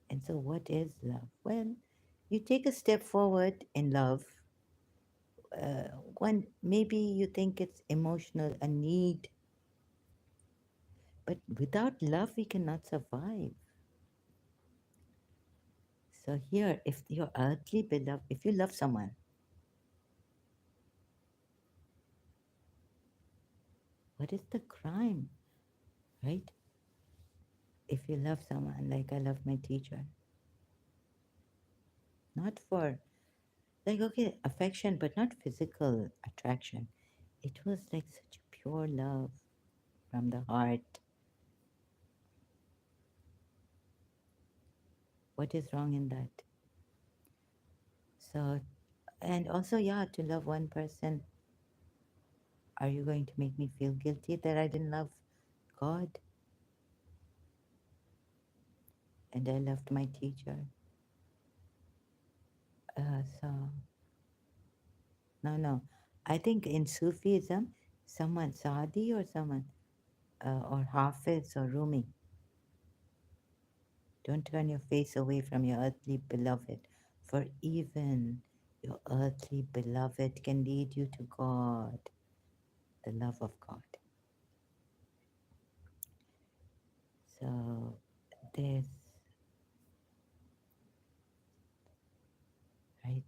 And so, what is love? Well, you take a step forward in love. One, maybe you think it's emotional, a need, but without love, we cannot survive. So, here, if your earthly beloved, if you love someone, what is the crime, right? If you love someone, like I love my teacher, not for, like, okay, affection, but not physical attraction. It was like such a pure love from the heart. What is wrong in that? So, and also, yeah, to love one person, are you going to make me feel guilty that I didn't love God and I loved my teacher? So, no, no. I think in Sufism, someone, Saadi or someone, or Hafiz or Rumi, don't turn your face away from your earthly beloved, for even your earthly beloved can lead you to God, the love of God. So, there's, right?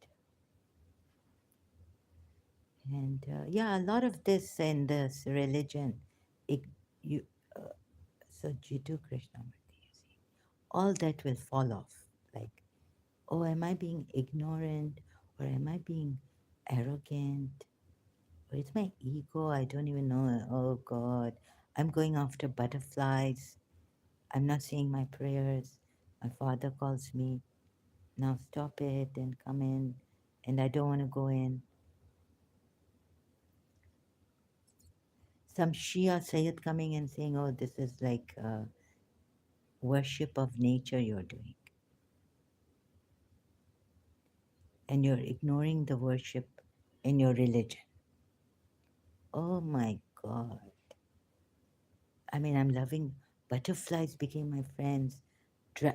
And yeah, a lot of this in this religion, it, you, uh, so Jiddu Krishnamurti, you see, all that will fall off. Like, oh, am I being ignorant or am I being arrogant? Or it's my ego, I don't even know. Oh God, I'm going after butterflies. I'm not saying my prayers. My father calls me, now stop it and come in. And I don't want to go in. Some Shia Sayyid coming and saying, oh, this is like worship of nature you're doing. And you're ignoring the worship in your religion. Oh my God. I mean, I'm loving butterflies became my friends.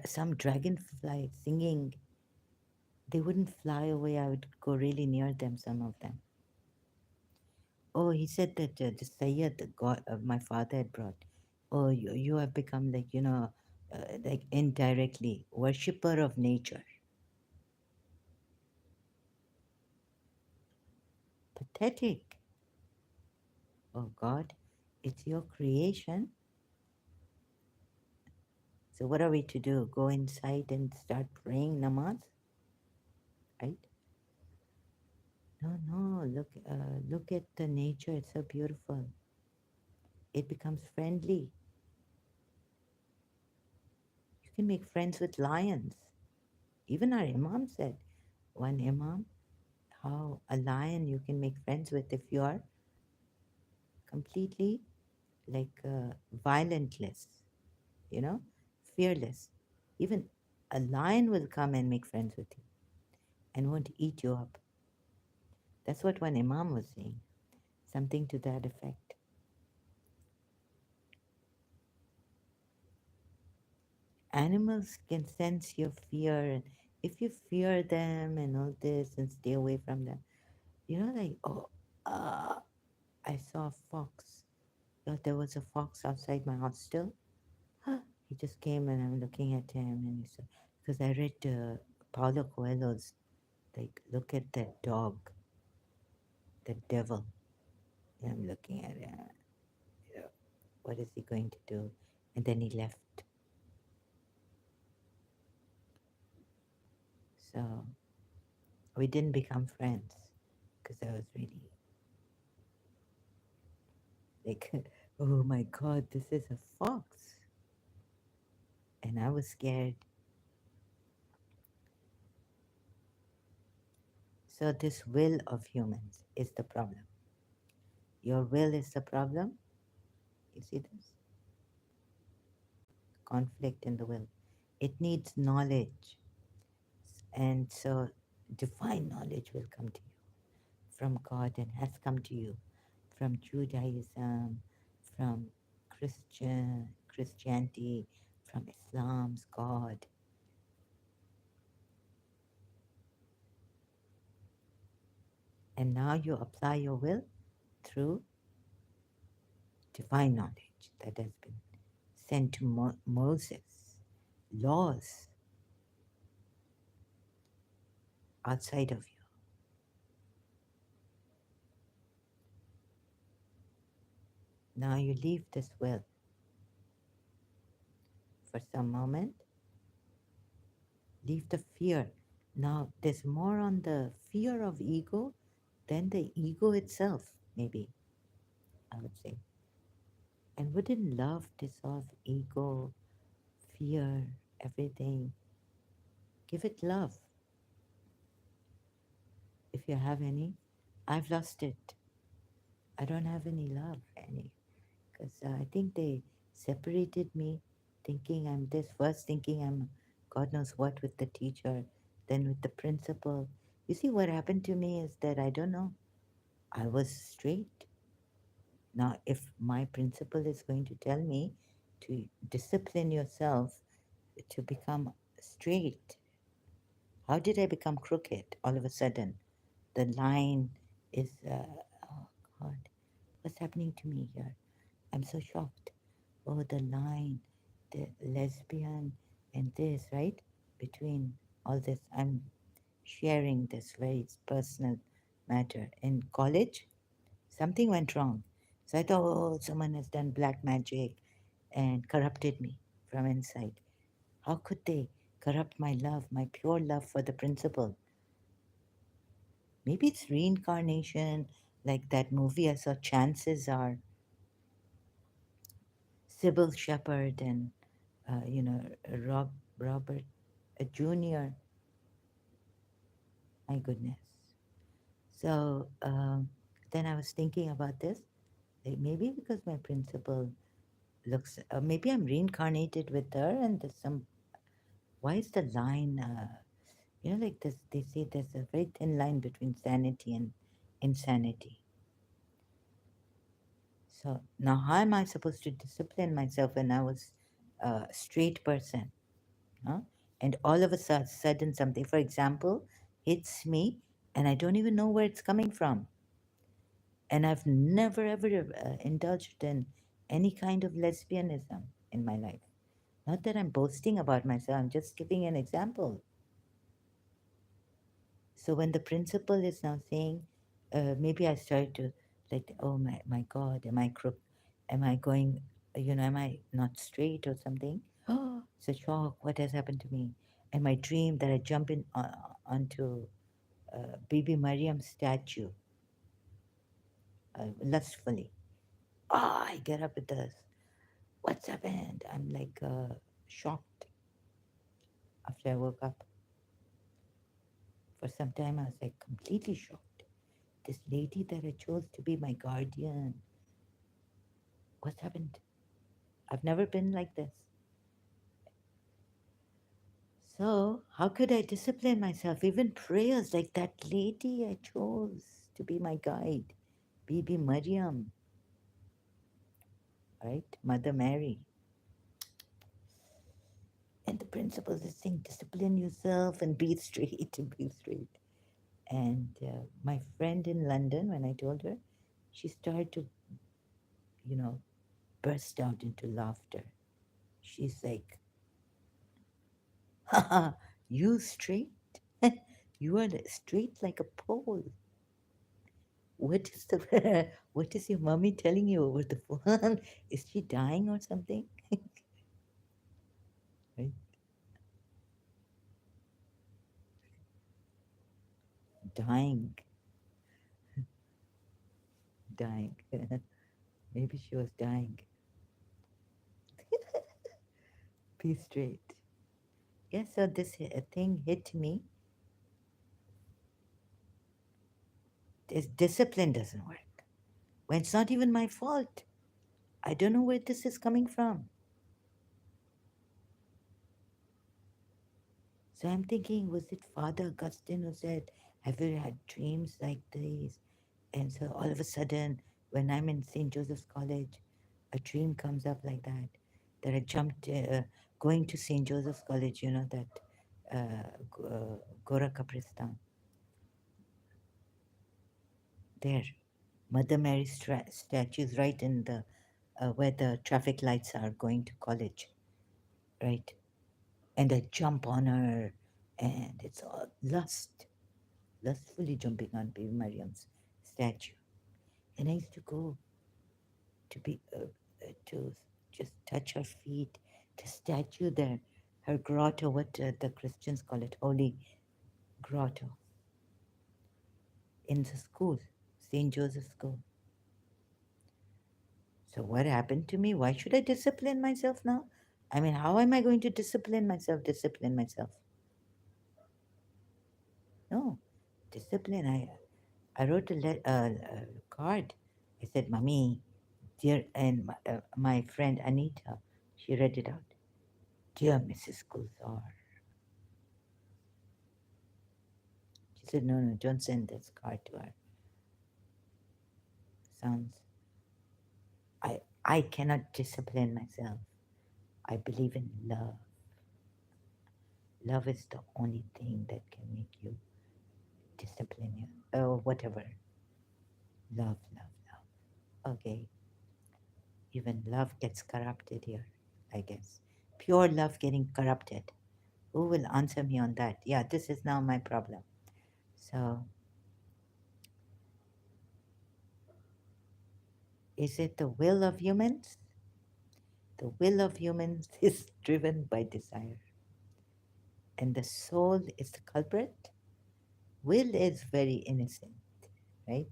Some dragonflies singing. They wouldn't fly away. I would go really near them, some of them. Oh, he said that the Sayyid, the God, my father had brought. Oh, you have become like, like indirectly worshipper of nature. Pathetic. Oh God, it's your creation. So what are we to do? Go inside and start praying namaz, right? No, no. Look at the nature. It's so beautiful. It becomes friendly. You can make friends with lions. Even our imam said, one imam, how a lion you can make friends with if you are completely like violentless, you know, fearless. Even a lion will come and make friends with you and won't eat you up. That's what one imam was saying, something to that effect. Animals can sense your fear, and if you fear them and all this and stay away from them, like, oh, uh, I saw a fox. There was a fox outside my house still. He just came and I'm looking at him and he said, because I read Paulo Coelho's, like, look at that dog, the devil. And I'm looking at him, what is he going to do? And then he left. So we didn't become friends because I was really like, oh my God, this is a fox. And I was scared. So this will of humans is the problem. Your will is the problem. You see this? conflict in the will. It needs knowledge. And so divine knowledge will come to you from God and has come to you from Judaism, from Christianity, from Islam's God. And now you apply your will through divine knowledge that has been sent to Moses, laws outside of you. Now you leave this will for some moment, leave the fear. Now there's more on the fear of ego than the ego itself, maybe, I would say. And wouldn't love dissolve ego, fear, everything? Give it love if you have any. I've lost it. I don't have any love, any. Because I think they separated me, thinking I'm this, first thinking I'm God knows what with the teacher, then with the principal. You see, what happened to me is that I don't know. I was straight. Now, if my principal is going to tell me to discipline yourself to become straight, how did I become crooked all of a sudden? The line is, oh God, what's happening to me here? I'm so shocked. Oh, the line, the lesbian and this, right? Between all this, I'm sharing this very personal matter. In college, something went wrong. So I thought, oh, someone has done black magic and corrupted me from inside. How could they corrupt my love, my pure love for the principal? Maybe it's reincarnation, like that movie I saw, Chances Are, Sybil Shepherd and, Robert Jr. My goodness. So then I was thinking about this. Like maybe because my principal looks, maybe I'm reincarnated with her, and there's some. Why is the line? Like this. They say there's a very thin line between sanity and insanity. So now, how am I supposed to discipline myself when I was a straight person? Huh? And all of a sudden, something, for example, hits me, and I don't even know where it's coming from. And I've never ever indulged in any kind of lesbianism in my life. Not that I'm boasting about myself, I'm just giving an example. So when the principal is now saying, maybe I started to like, oh my God, am I crook? Am I going, am I not straight or something? Oh, it's a shock. What has happened to me? And my dream that I jump in onto Bibi Mariam's statue lustfully. Oh, I get up with this. What's happened? I'm like shocked after I woke up. For some time, I was like completely shocked. This lady that I chose to be my guardian, what's happened? I've never been like this. So, how could I discipline myself? Even prayers like that lady I chose to be my guide, Bibi Mariam, right? Mother Mary. And the principles is saying, discipline yourself and be straight and be straight. And my friend in London, when I told her, she started to, you know, burst out into laughter. She's like, haha, you straight? You are straight like a pole. What is the what is your mommy telling you over the phone? Is she dying or something? Right? Dying, dying. Maybe she was dying. Be straight. Yeah, so this thing hit me. This discipline doesn't work. When it's not even my fault. I don't know where this is coming from. So I'm thinking, was it Father Augustine who said, have you had dreams like these? And so all of a sudden, when I'm in St. Joseph's College, a dream comes up like that I jumped, going to St. Joseph's College, you know, that Gora Kapristan, there. Mother Mary statue is right in the, where the traffic lights are going to college, right? And I jump on her, and it's all lustfully jumping on Baby Mariam's statue. And I used to go to just touch her feet, the statue there, her grotto, what the Christians call it, holy grotto, in the school, St. Joseph's School. So what happened to me? Why should I discipline myself now? I mean, how am I going to discipline myself? Discipline myself? No, discipline. I wrote a card. I said, "Mommy, dear," and my friend Anita, she read it out. Dear Mrs. Kulzar. She said, "No, no, don't send this card to her. Sounds. I cannot discipline myself. I believe in love. Love is the only thing that can make you discipline you. Oh, whatever. Love, love, love. Okay. Even love gets corrupted here, I guess. Pure love getting corrupted. Who will answer me on that? Yeah, this is now my problem. So, is it the will of humans? The will of humans is driven by desire, and the soul is the culprit. Will is very innocent, right?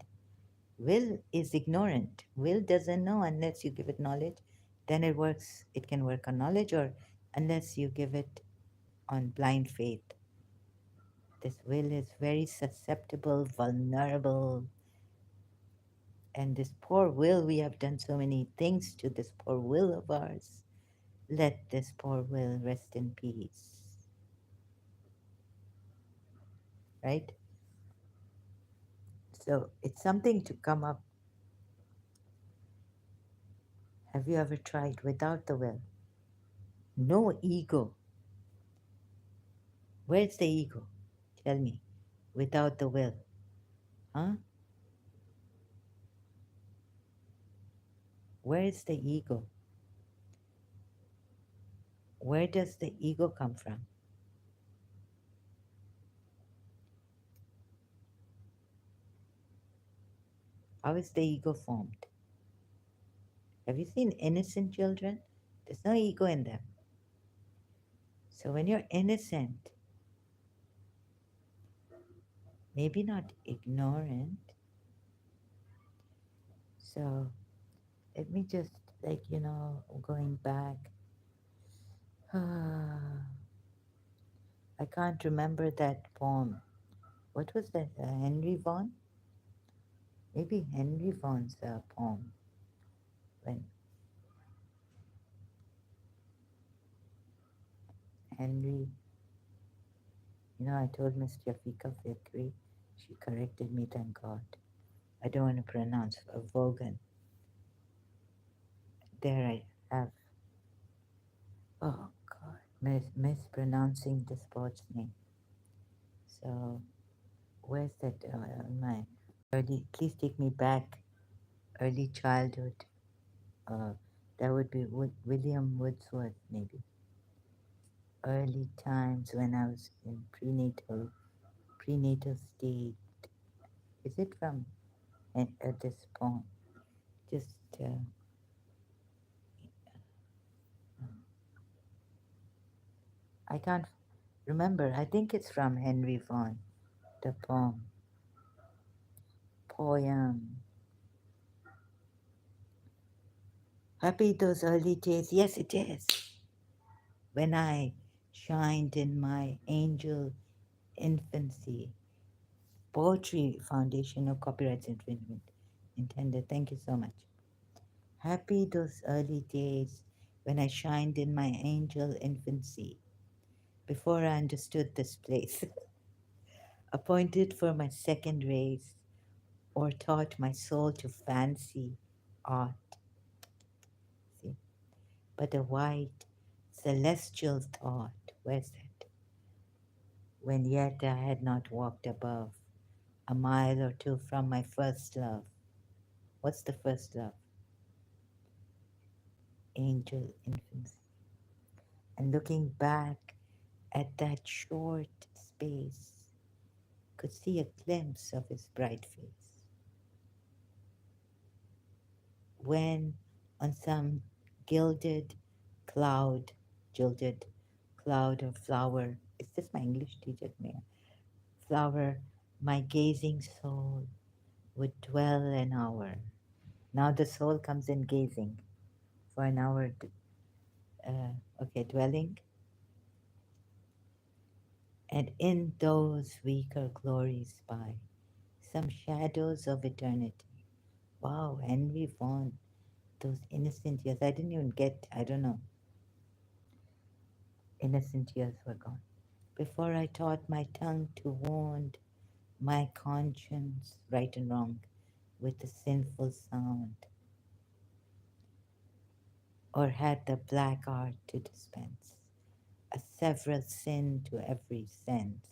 Will is ignorant. Will doesn't know unless you give it knowledge. Then it works, it can work on knowledge, or unless you give it on blind faith. This will is very susceptible, vulnerable, and this poor will, we have done so many things to this poor will of ours. Let this poor will rest in peace, right? So it's something to come up. Have you ever tried without the will? No ego. Where's the ego? Tell me. Without the will. Huh? Where is the ego? Where does the ego come from? How is the ego formed? Have you seen innocent children? There's no ego in them. So when you're innocent, maybe not ignorant. So let me just, like, going back. I can't remember that poem. What was that? Henry Vaughan? Maybe Henry Vaughan's poem. When Henry, I told Miss Jafika Fikri, she corrected me, thank God. I don't want to pronounce Vaughan. There I have, oh God, mispronouncing the sport's name. So, where's that? My early, please take me back, early childhood. Uh, that would be William Wordsworth, maybe. Early times when I was in prenatal state. Is it from this poem? Just I can't remember. I think it's from Henry Vaughan. The poem. Happy those early days. Yes, it is. When I shined in my angel infancy. Poetry Foundation, no copyrights infringement intended. Thank you so much. Happy those early days when I shined in my angel infancy. before I understood this place, appointed for my second race, or taught my soul to fancy art, see, but a white, celestial thought, where's that? When yet I had not walked above, a mile or two from my first love. What's the first love? Angel infancy. And looking back at that short space, could see a glimpse of his bright face. When on some gilded cloud, jilted cloud or flower, is this my English teacher? Mia? Flower, my gazing soul would dwell an hour. Now the soul comes in gazing for an hour. Okay, dwelling. And in those weaker glories by some shadows of eternity. Wow, Henry Vaughan, those innocent years. I didn't even get, I don't know, innocent years were gone. Before I taught my tongue to wound my conscience, right and wrong, with the sinful sound, or had the black art to dispense a several sin to every sense,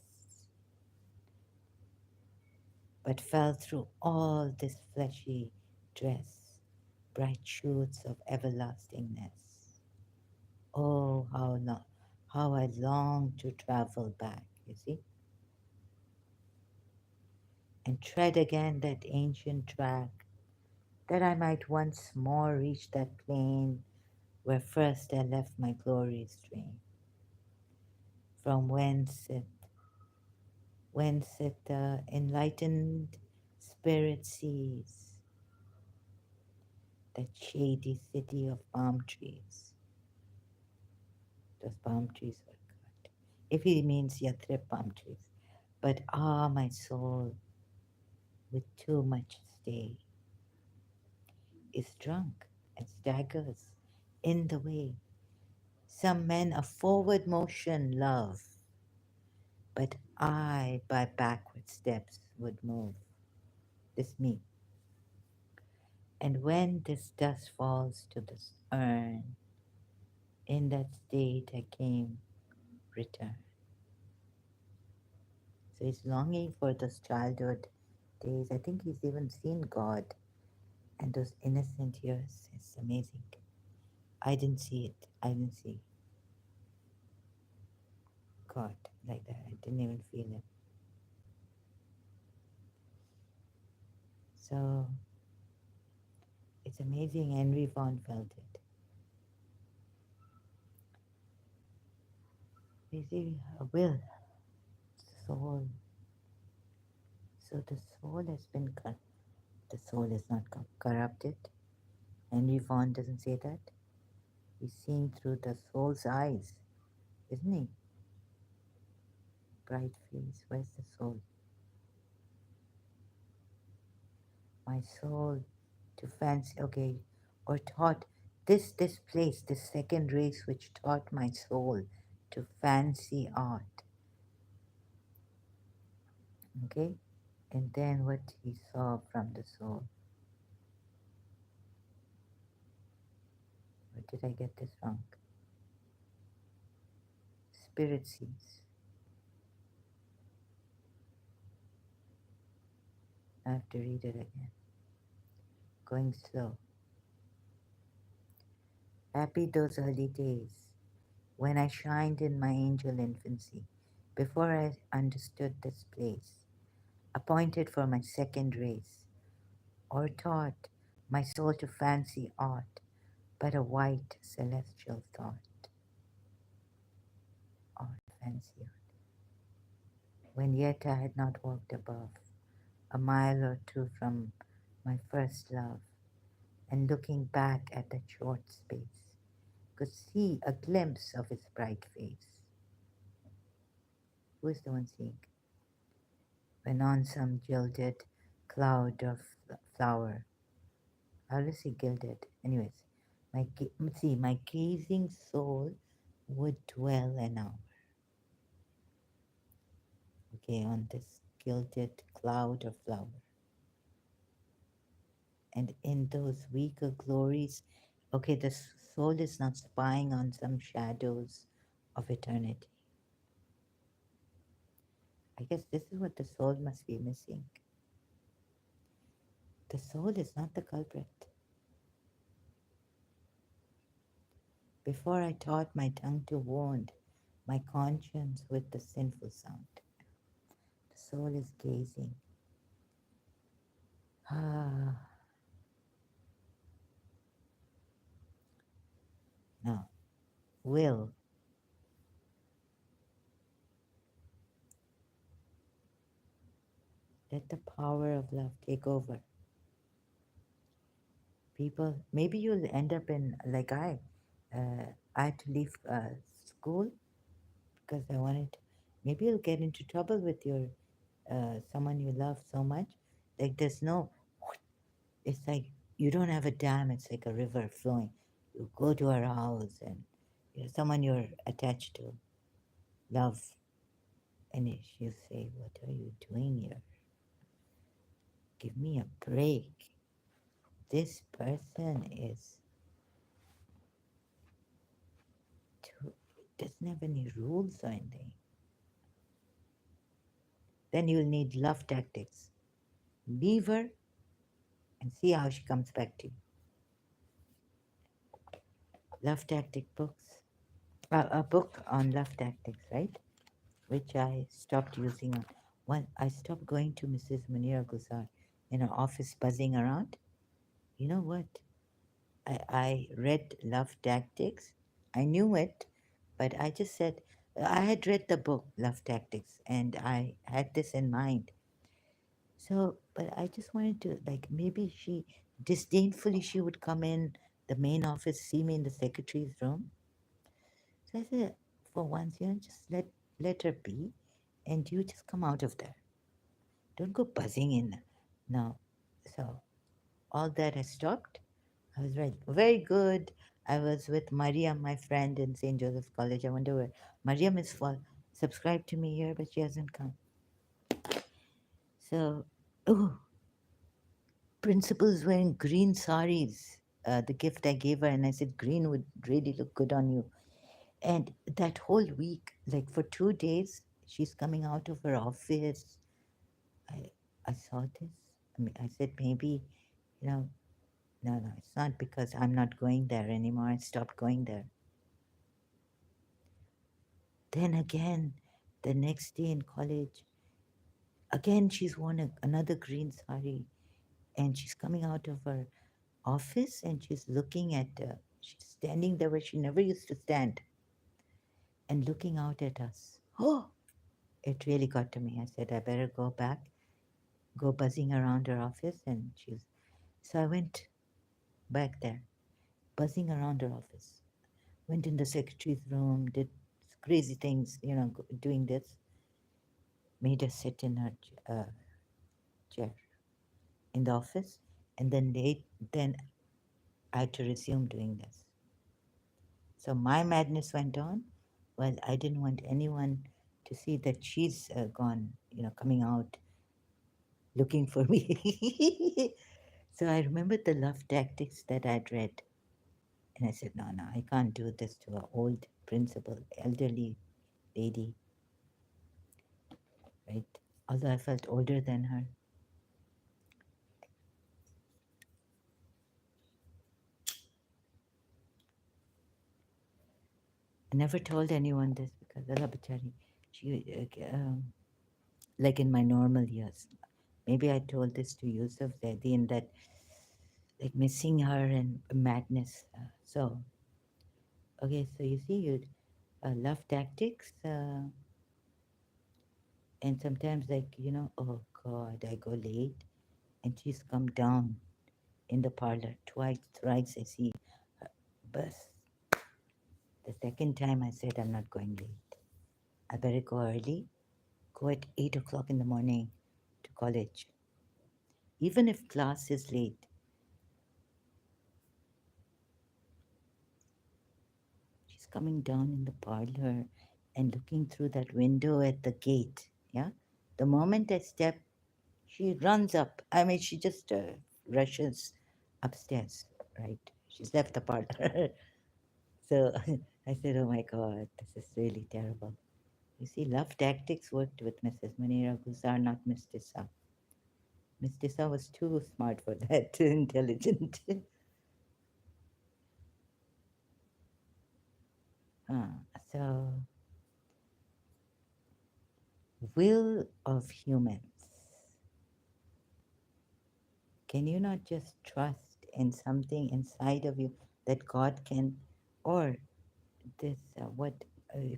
but fell through all this fleshy dress, bright shoots of everlastingness. Oh, how I long to travel back, you see, and tread again that ancient track, that I might once more reach that plain where first I left my glory's train, from whence it the enlightened spirit sees that shady city of palm trees. Those palm trees were cut. If he means Yathrib palm trees. But ah, my soul, with too much stay, is drunk and staggers in the way. Some men a forward motion love, but I by backward steps would move. This me. And when this dust falls to this urn, in that state I came, return. So he's longing for those childhood days. I think he's even seen God and those innocent years. It's amazing. I didn't see it. I didn't see God like that. I didn't even feel him. So it's amazing Henry Vaughan felt it. You see, a will, soul. So the soul has been the soul is not corrupted. Henry Vaughan doesn't say that. He's seeing through the soul's eyes, isn't he? Bright face. Where's the soul? My soul to fancy. Okay, or taught this place, this second race, which taught my soul to fancy art. Okay, and then what he saw from the soul. Or did I get this wrong? Spirit sees. I have to read it again. Going slow. Happy those early days when I shined in my angel infancy, before I understood this place, appointed for my second race, or taught my soul to fancy art, but a white celestial thought, art, fancy art, when yet I had not walked above, a mile or two from my first love, and looking back at that short space, could see a glimpse of his bright face. Who is the one seeing? When on some gilded cloud of flower, how does he gilded? Anyways, my gazing soul would dwell an hour. okay, on this gilded cloud of flower. And in those weaker glories, okay, the soul is not spying on some shadows of eternity. I guess this is what the soul must be missing. The soul is not the culprit. Before I taught my tongue to wound my conscience with the sinful sound, the soul is gazing. Ah, now, will, let the power of love take over. People, maybe you'll end up in, like I had to leave school because I wanted, maybe you'll get into trouble with your, someone you love so much. Like there's no, it's like you don't have a dam, it's like a river flowing. You go to her house and someone you're attached to, love, and she'll say, "What are you doing here? Give me a break. This person is too, doesn't have any rules or anything." Then you'll need love tactics. Leave her and see how she comes back to you. Love tactic books. A book on love tactics, right? Which I stopped using. When I stopped going to Mrs. Munira Guzar in her office buzzing around. You know what? I read Love Tactics. I knew it, but I just said, I had read the book, Love Tactics, and I had this in mind. So, but I just wanted to, like, maybe she, disdainfully, she would come in the main office, see me in the secretary's room. So I said, for once, just let her be, and you just come out of there. Don't go buzzing in. Now, so all that has stopped. I was right. Very good. I was with Mariam, my friend in St. Joseph's College. I wonder where Mariam is for. Subscribed to me here, but she hasn't come. So, oh, principal's wearing green saris. The gift I gave her, and I said green would really look good on you. And that whole week, like for 2 days, she's coming out of her office. I I saw this. I mean, I said maybe, you know, no, it's not because I'm not going there anymore. I stopped going there. Then again, the next day in college, again she's worn another green sari, and she's coming out of her office and she's looking at, she's standing there where she never used to stand and looking out at us. Oh, it really got to me. I said, I better go back, go buzzing around her office, and she's. So I went back there, buzzing around her office. Went in the secretary's room, did crazy things, doing this. Made her sit in her chair in the office, and then I had to resume doing this. So my madness went on. Well, I didn't want anyone to see that she's gone, coming out looking for me. So I remembered the love tactics that I'd read, and I said, no, I can't do this to an old principal, elderly lady, right? Although I felt older than her. I never told anyone this because Allah Bachari, she, like in my normal years, maybe I told this to Yusuf Zaidi in that, like missing her and madness. Okay, so you see, you love tactics, and sometimes, like, oh God, I go late, and she's come down in the parlor twice, thrice. I see her bus. The second time I said, I'm not going late. I better go early, go at 8 o'clock in the morning to college. Even if class is late, she's coming down in the parlor and looking through that window at the gate, yeah? The moment I step, she runs up. I mean, she just rushes upstairs, right? She's left the parlor. So I said, oh my God, this is really terrible. You see, love tactics worked with Mrs. Munira Guzar, not Miss Tissa. Miss Tissa was too smart for that, too intelligent. uh, so, will of humans. Can you not just trust in something inside of you that God can, or this, what, uh,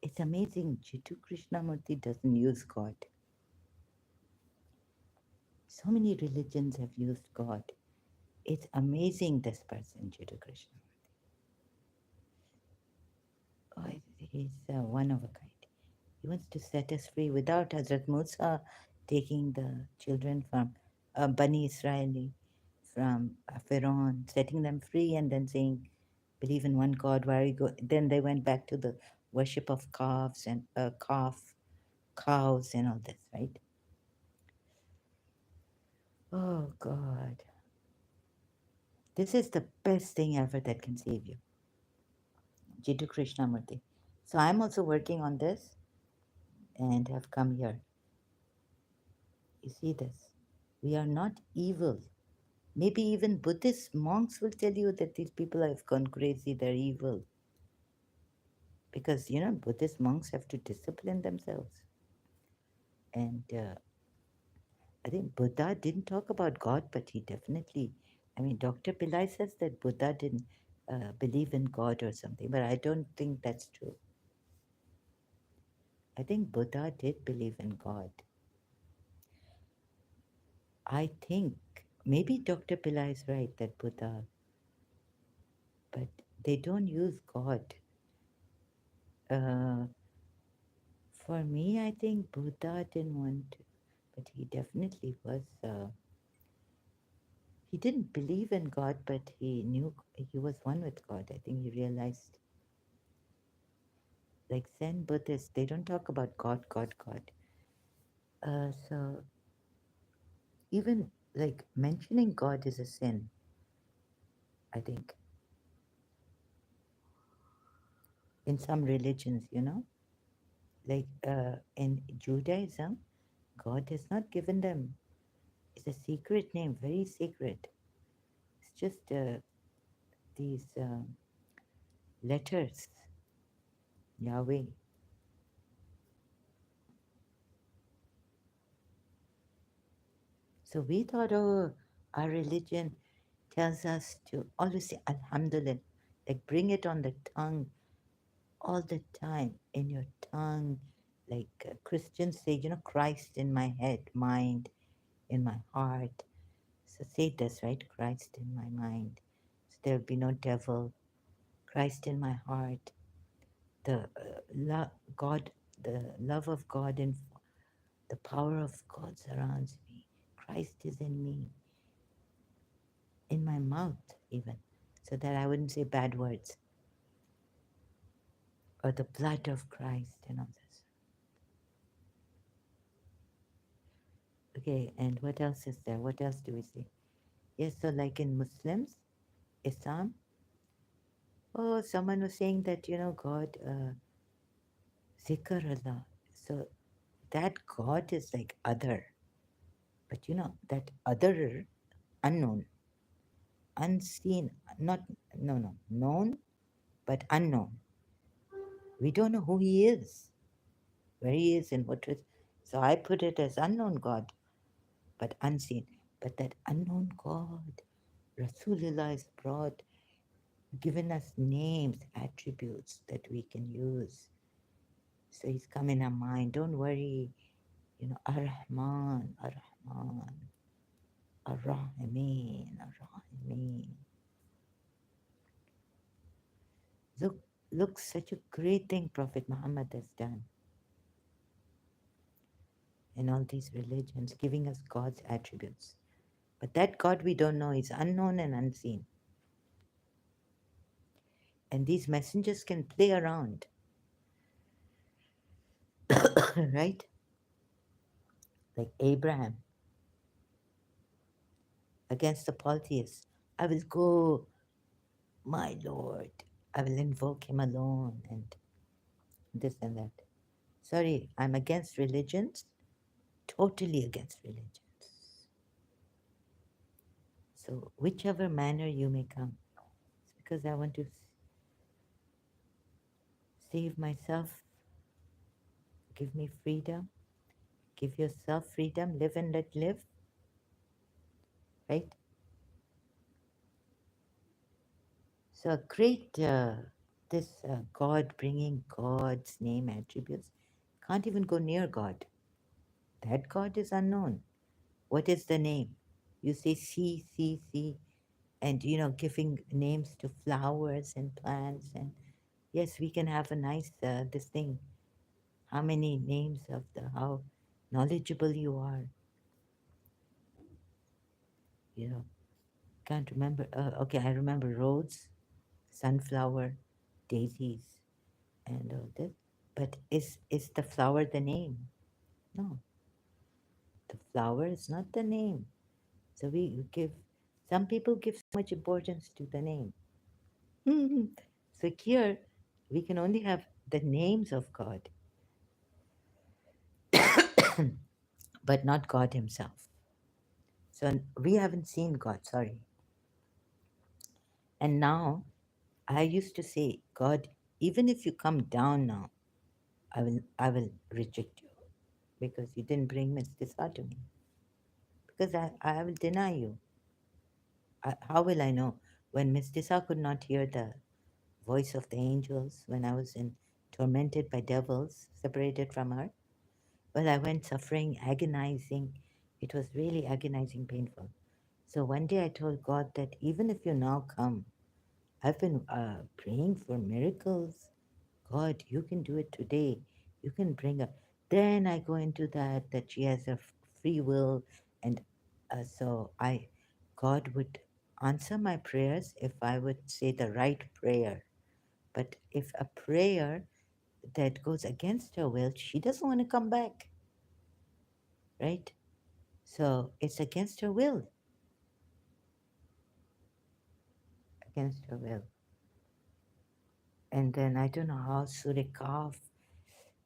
it's amazing, Jittu Krishnamurti doesn't use God. So many religions have used God. It's amazing, this person, Jittu Krishnamurti. Oh, he's one of a kind. He wants to set us free without Hazrat Musa taking the children from Bani Israeli, from Pharaoh, setting them free and then saying, believe in one God, where you go. Then they went back to the worship of calves and cows and all this, right? Oh God, this is the best thing ever that can save you. Jiddu Krishnamurti. So I'm also working on this and have come here. You see this? We are not evil. Maybe even Buddhist monks will tell you that these people have gone crazy, they're evil. Because, Buddhist monks have to discipline themselves. And I think Buddha didn't talk about God, but he definitely, I mean, Dr. Pillai says that Buddha didn't believe in God or something, but I don't think that's true. I think Buddha did believe in God. I think maybe Dr. Pillai is right that Buddha, but they don't use God. Uh, for me, I think Buddha didn't want to, but he definitely was. He didn't believe in God, but he knew he was one with God. I think he realized, like Zen Buddhists, they don't talk about God, God, God. So even like mentioning God is a sin, I think, in some religions, like in Judaism, God has not given them. It's a secret name, very secret. It's just these letters, Yahweh. So we thought, oh, our religion tells us to always say Alhamdulillah, like bring it on the tongue all the time, in your tongue. Like Christians say, Christ in my head, mind, in my heart. So say this, right? Christ in my mind. So there'll be no devil. Christ in my heart. The God, the love of God and the power of God surrounds me. Christ is in me, in my mouth even, so that I wouldn't say bad words. Or the blood of Christ and all this. Okay, and what else is there? What else do we see? Yes, so like in Muslims, Islam, oh, someone was saying that, God, Zikr Allah. So that God is like other. But that other, unknown, unseen, not, no, known, but unknown. We don't know who he is, where he is, and what was. So I put it as unknown God, but unseen. But that unknown God, Rasulullah has brought, given us names, attributes that we can use. So he's come in our mind. Don't worry, Ar-Rahman, Ar-Rahman, Ar-Rahimin, Ar-Rahimin. Look, look, such a great thing Prophet Muhammad has done in all these religions, giving us God's attributes. But that God we don't know is unknown and unseen. And these messengers can play around, right? like Abraham against the polytheists. I will go, my Lord. I will invoke him alone and this and that. Sorry, I'm against religions, totally against religions. So, whichever manner you may come, it's because I want to save myself, give me freedom, give yourself freedom, live and let live, right? So, a great, this God bringing God's name attributes can't even go near God. That God is unknown. What is the name? You say see, and giving names to flowers and plants, and yes, we can have a nice this thing. How many names of the how knowledgeable you are. You know, can't remember. Okay, I remember rose, sunflower, daisies, and all this. But is the flower the name? No, the flower is not the name. So we give. Some people give so much importance to the name. So here we can only have the names of God, but not God Himself. So we haven't seen God, sorry. And now I used to say, God, even if you come down now, I will reject you because you didn't bring Miss Tissa to me. Because I will deny you. How will I know? When Miss Tissa could not hear the voice of the angels, when I was tormented by devils, separated from her, well, I went suffering, agonizing. It was really agonizing, painful. So one day I told God that even if you now come, I've been praying for miracles. God, you can do it today. You can bring her. Then I go into that she has a free will, and God would answer my prayers if I would say the right prayer. But if a prayer that goes against her will, she doesn't want to come back, right? So it's against her will, against her will. And then I don't know how Surah Kaf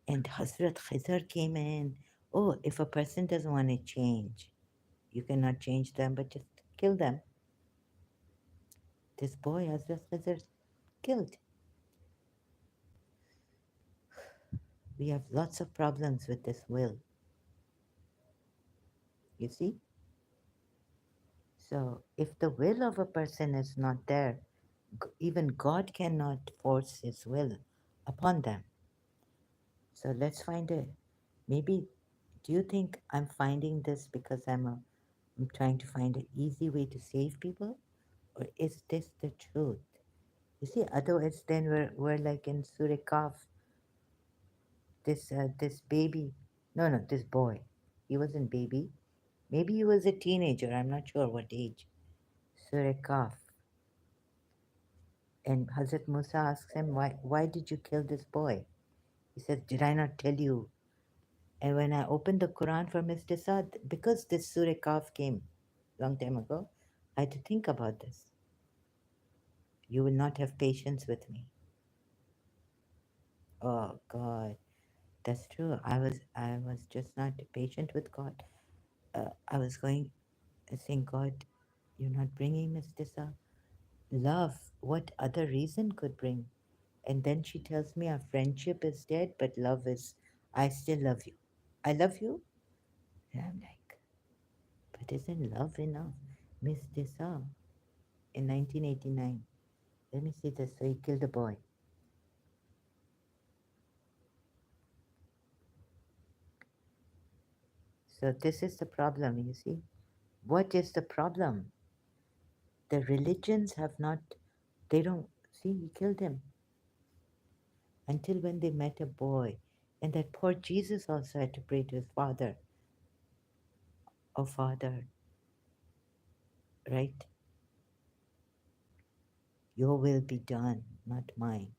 and Hazrat Khizr came in. Oh, if a person doesn't want to change, you cannot change them, but just kill them. This boy, Hazrat Khizr, killed. We have lots of problems with this will, you see? So if the will of a person is not there, even God cannot force his will upon them. So let's find it. Maybe, do you think I'm finding this because I'm trying to find an easy way to save people? Or is this the truth? You see, otherwise then we're like in Surah Kaf, this baby, no, this boy. He wasn't baby. Maybe he was a teenager, I'm not sure what age. Surah Kaf. And Hazrat Musa asks him, why did you kill this boy? He says, did I not tell you? And when I opened the Quran for Mr. Saad, because this Surah Kaf came long time ago, I had to think about this. You will not have patience with me. Oh God, that's true. I was just not patient with God. I was going saying, God, you're not bringing Miss Tissa. Love, what other reason could bring? And then she tells me our friendship is dead, but love is, I still love you. I love you? And I'm like, but isn't love enough? Miss Tissa in 1989. Let me see this. So he killed a boy. So this is the problem, you see. What is the problem? The religions have not, they don't, see, he killed him until when they met a boy. And that poor Jesus also had to pray to his father, oh Father, right? Your will be done, not mine.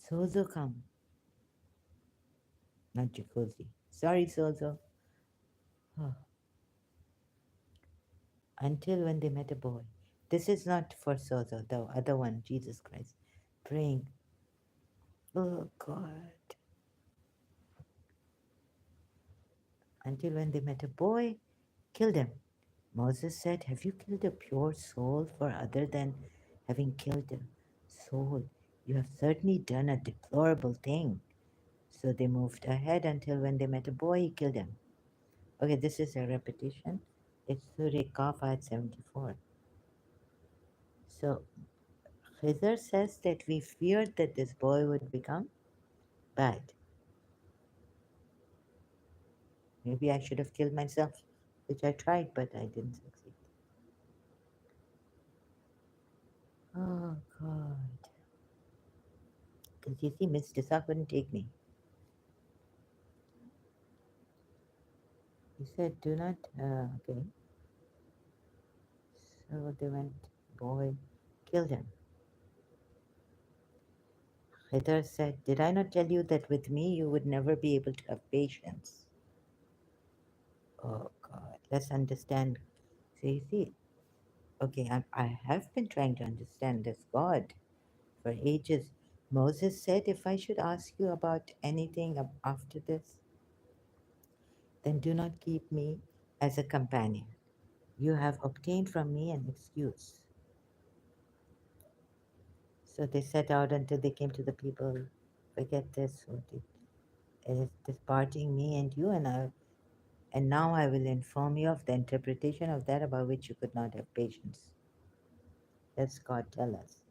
So come. not jacuzzi. Sorry, Sozo. Oh, until when they met a boy. This is not for Sozo, the other one, Jesus Christ. Praying. Oh, God. Until when they met a boy, killed him. Moses said, have you killed a pure soul for other than having killed a soul? You have certainly done a deplorable thing. So they moved ahead until when they met a boy, he killed him. Okay, this is a repetition. It's Surah Kaf ayat 74. So Khizr says that we feared that this boy would become bad. Maybe I should have killed myself, which I tried, but I didn't succeed. Oh, God. Because you see, Miss Tissa couldn't take me. He said, do not, okay. So they went, boy, killed him. Khidr said, did I not tell you that with me you would never be able to have patience? Oh, God. Let's understand. So you see, okay, I have been trying to understand this God for ages. Moses said, if I should ask you about anything after this, then do not keep me as a companion. You have obtained from me an excuse. So they set out until they came to the people. Forget this, what is this parting me and you, and now I will inform you of the interpretation of that about which you could not have patience. Let's God tell us.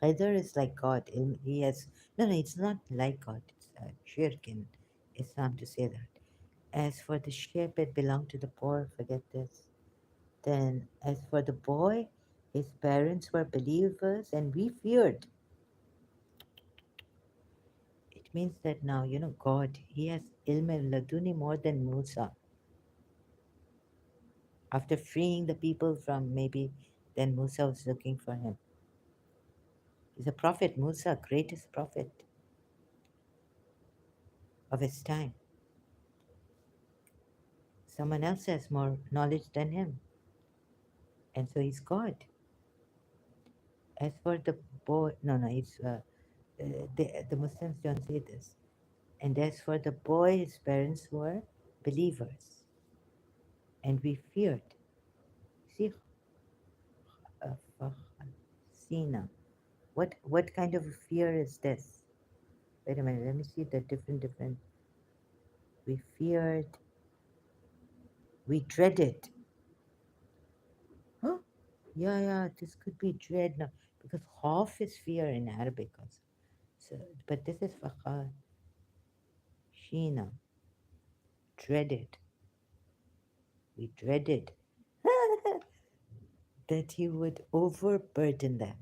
Haider is like God. He has no, no. It's not like God. It's shirk in Islam to say that. As for the ship, it belonged to the poor. Forget this. Then, as for the boy, his parents were believers, and we feared. It means that now, God, He has ilm laduni more than Musa. After freeing the people from maybe, then Musa was looking for him. He's a prophet, Musa, greatest prophet of his time. Someone else has more knowledge than him, and so he's God. As for the boy, no, no, the Muslims don't say this. And as for the boy, his parents were believers, and we feared. See, Sina. What kind of a fear is this? Wait a minute, let me see the different. We feared, we dreaded. Huh? Yeah, yeah, this could be dread now because Khauf is fear in Arabic also. So, but this is Sheena, dreaded. We dreaded that he would overburden them,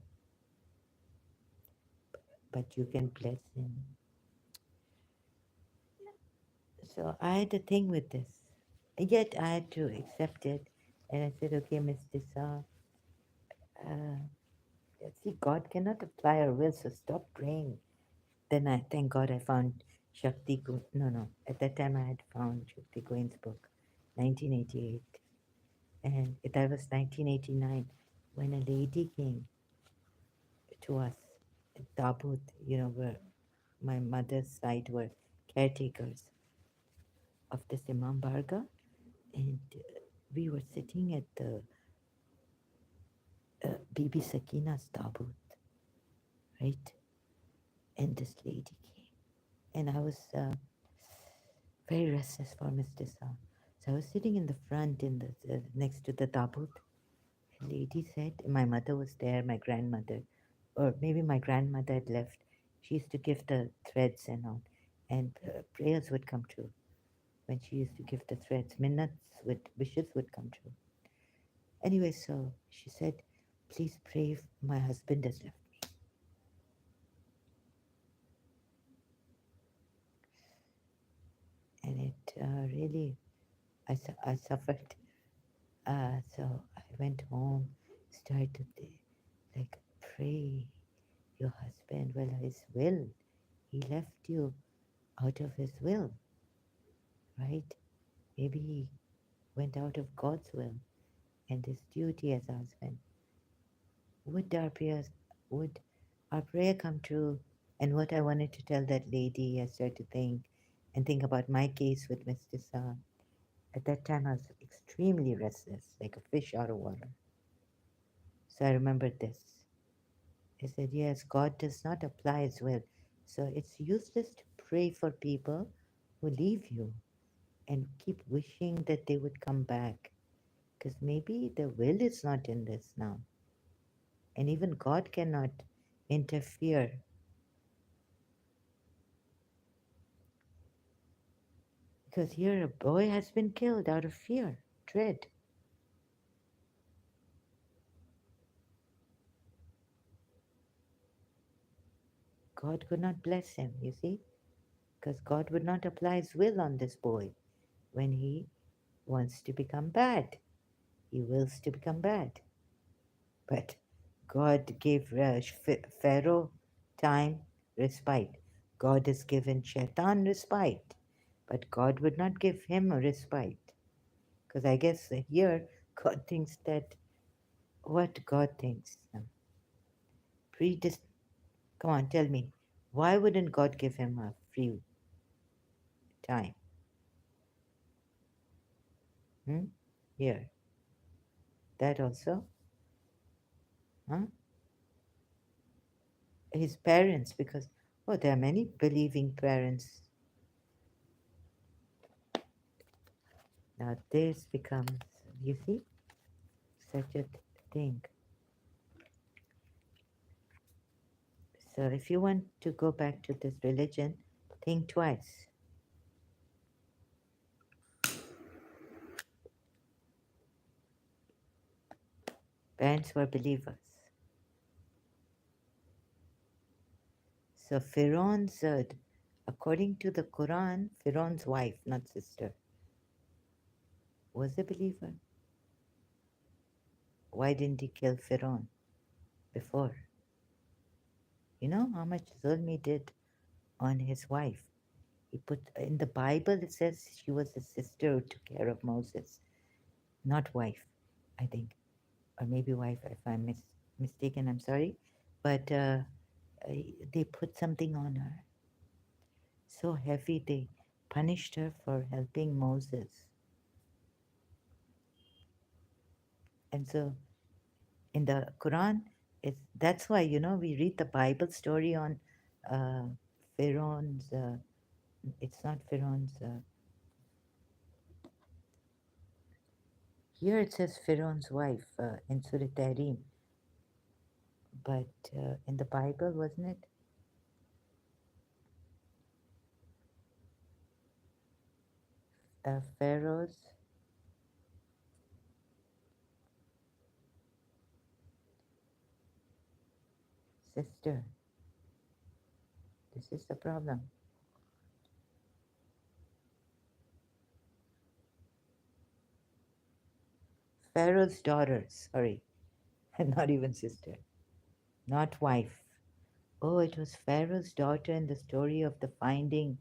but you can bless him. So I had a thing with this. Yet I had to accept it. And I said, okay, Miss Tissa, uh, see, God cannot apply our will, so stop praying. Then I thank God I found no, no. At that time I had found Shakti Goen's book, 1988. And that was 1989 when a lady came to us at Tabut, where my mother's side were caretakers of this Imam Barga. And we were sitting at the Bibi Sakina's Tabut, right? And this lady came. And I was very restless for Mr. Sa. So I was sitting in the front in the next to the tabut. A lady said, my mother was there, my grandmother, or maybe my grandmother had left. She used to give the threads and all, and prayers would come true when she used to give the threads. Minnats wishes would come true. Anyway, so she said, please pray if my husband has left. And it really, I suffered. So I went home, started like pray your husband, well, his will. He left you out of his will. right? Maybe he went out of God's will and his duty as husband. Would our prayers, would our prayer come true? And what I wanted to tell that lady, I started to think and think about my case with Mr. Saab. At that time, I was extremely restless, like a fish out of water. So I remembered this. I said, yes, God does not apply his will. So it's useless to pray for people who leave you and keep wishing that they would come back. Because maybe the will is not in this now. And even God cannot interfere. Because here a boy has been killed out of fear, dread. God could not bless him, you see? Because God would not apply his will on this boy when he wants to become bad. He wills to become bad. But God gave Pharaoh time, respite. God has given Shaitan respite. But God would not give him a respite. Because I guess here God thinks that what God thinks. Predest- Come on, tell me. Why wouldn't God give him a free time? Hmm? Here. That also? Huh? His parents, because, oh, there are many believing parents. Now this becomes, you see, such a thing. So if you want to go back to this religion, think twice. Parents were believers. So according to the Quran, Pharaoh's wife, not sister, was a believer. Why didn't he kill Pharaoh before? You know how much zulm he did on his wife. He put in the Bible it says she was a sister who took care of Moses, not wife, I think, or maybe wife. If I'm mistaken, I'm sorry, but they put something on her so heavy they punished her for helping Moses, and so in the Quran, that's why we read the Bible story on uh, Pharaoh's. It's not Pharaoh's. Here it says Pharaoh's wife in Surah Tahrim, but in the Bible, wasn't it? Pharaoh's sister. This is the problem. Pharaoh's daughter, sorry, not even sister, not wife. Oh, it was Pharaoh's daughter in the story of the finding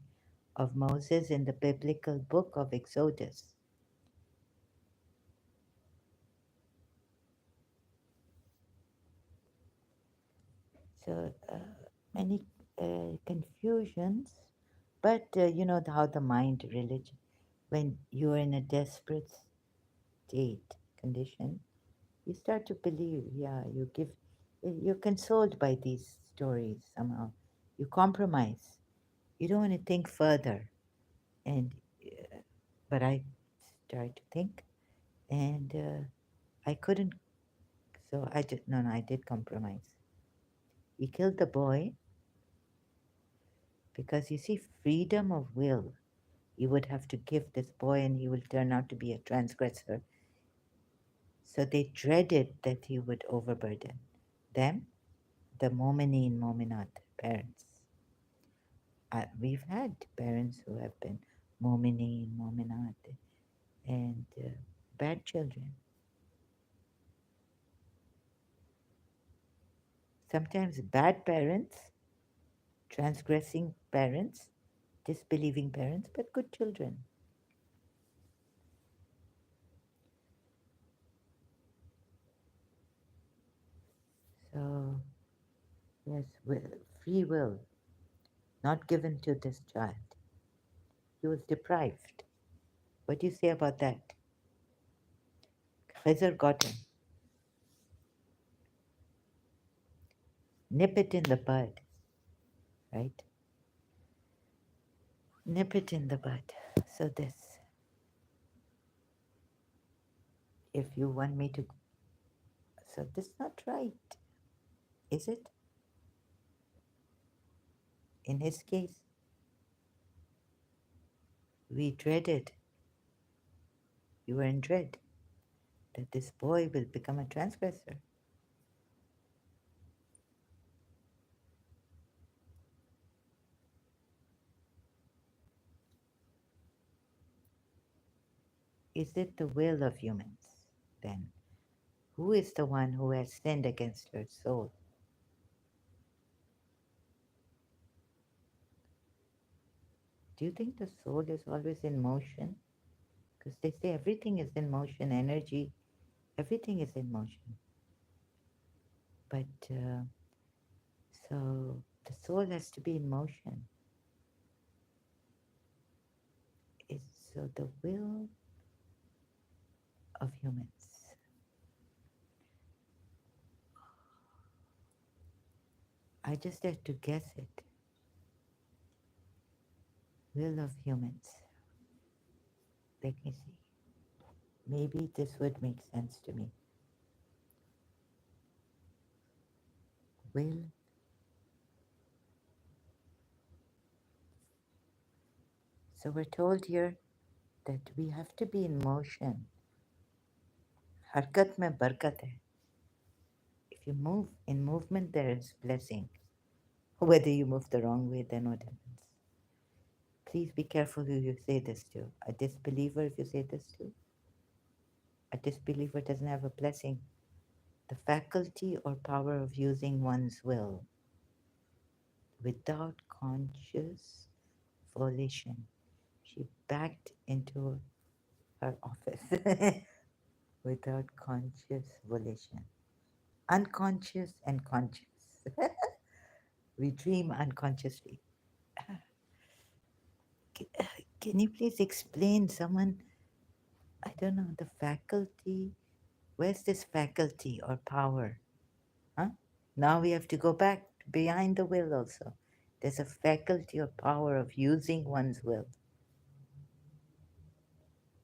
of Moses in the biblical book of Exodus. So many confusions, but you know how the mind, religion, when you're in a desperate state, condition, you start to believe. Yeah, you're consoled by these stories somehow. You compromise. You don't want to think further, and but I started to think, and I couldn't. So I did no, no, I did compromise. He killed the boy because you see, freedom of will. You would have to give this boy, and he will turn out to be a transgressor. So they dreaded that he would overburden them, the Mominin Mominat parents. We've had parents who have been Mominin, Mominat, and bad children. Sometimes bad parents, transgressing parents, disbelieving parents, but good children. So, yes, free will, not given to this child. He was deprived. What do you say about that? Khizr got him. Nip it in the bud, right? Nip it in the bud. So this, if you want me to, so this is not right, is it? In his case, we dreaded, you were in dread that this boy will become a transgressor. Is it the will of humans then? Who is the one who has sinned against her soul? Do you think the soul is always in motion? Because they say everything is in motion, energy, everything is in motion. But so the soul has to be in motion. It's so the will of humans. I just have to guess it. Will of humans. Let me see. Maybe this would make sense to me. Will. So we're told here that we have to be in motion. Harkat mein barkat hai. If you move, in movement there is blessing. Whether you move the wrong way, then what happens? Please be careful who you say this to. A disbeliever, if you say this to, a disbeliever doesn't have a blessing. The faculty or power of using one's will without conscious volition. She backed into her office without conscious volition. Unconscious and conscious. We dream unconsciously. Can you please explain someone? I don't know, the faculty. Where's this faculty or power? Huh? Now we have to go back behind the will also. There's a faculty or power of using one's will,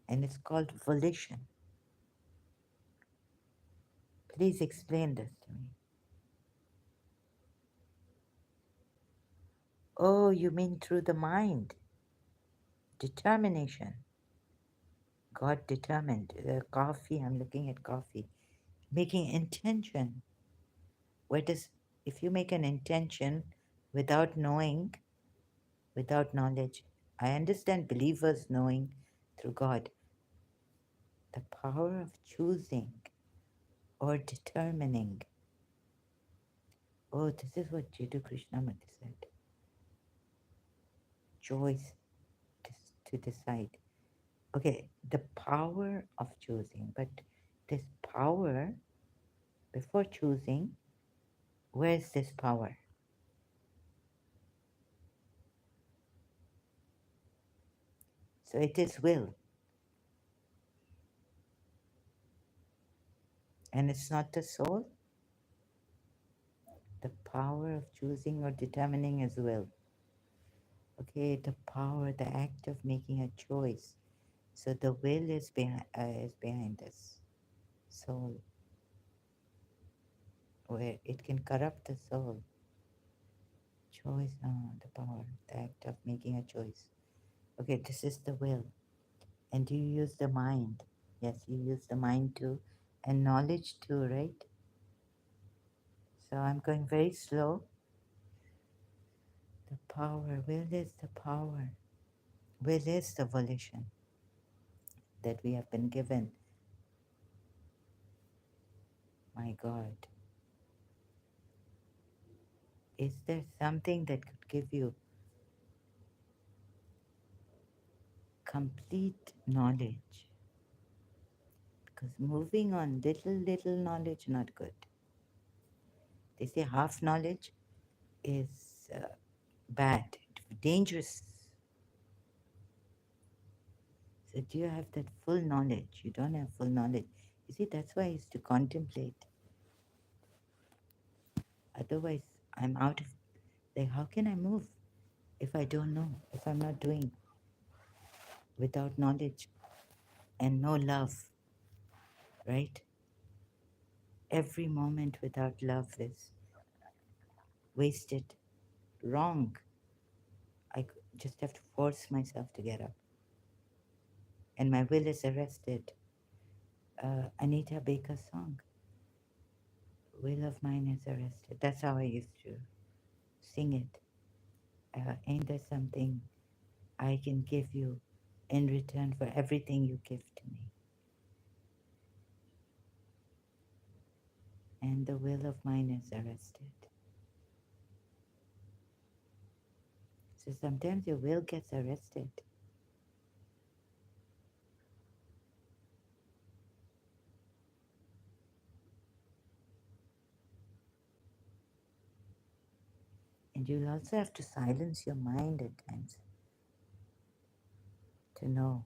and it's called volition. Please explain this to me. Oh, you mean through the mind? Determination. God determined. Coffee, I'm looking at coffee. Making intention. Where does, if you make an intention without knowing, without knowledge, I understand believers knowing through God, the power of choosing or determining. Oh, this is what Jiddu Krishnamurti said. Choice to decide. Okay, the power of choosing, but this power, before choosing, where's this power? So it is will, and it's not the soul. The power of choosing or determining is will. Okay, the power, the act of making a choice. So the will is behind this soul, where it can corrupt the soul. Choice, the power, the act of making a choice. Okay, this is the will. And you use the mind. Yes, you use the mind too. And knowledge too, right? So I'm going very slow. The power, will is the power. Will is the volition that we have been given. My God. Is there something that could give you complete knowledge? Because moving on little knowledge, not good. They say half knowledge is bad, dangerous. So do you have that full knowledge? You don't have full knowledge. You see, that's why I used to contemplate. Otherwise, I'm out of, like, how can I move if I don't know, if I'm not doing, without knowledge and no love, right? Every moment without love is wasted, wrong. Just have to force myself to get up. And my will is arrested. Anita Baker's song, Will of Mine is Arrested. That's how I used to sing it. Ain't there something I can give you in return for everything you give to me? And the will of mine is arrested. So sometimes your will gets arrested. And you'll also have to silence your mind at times to know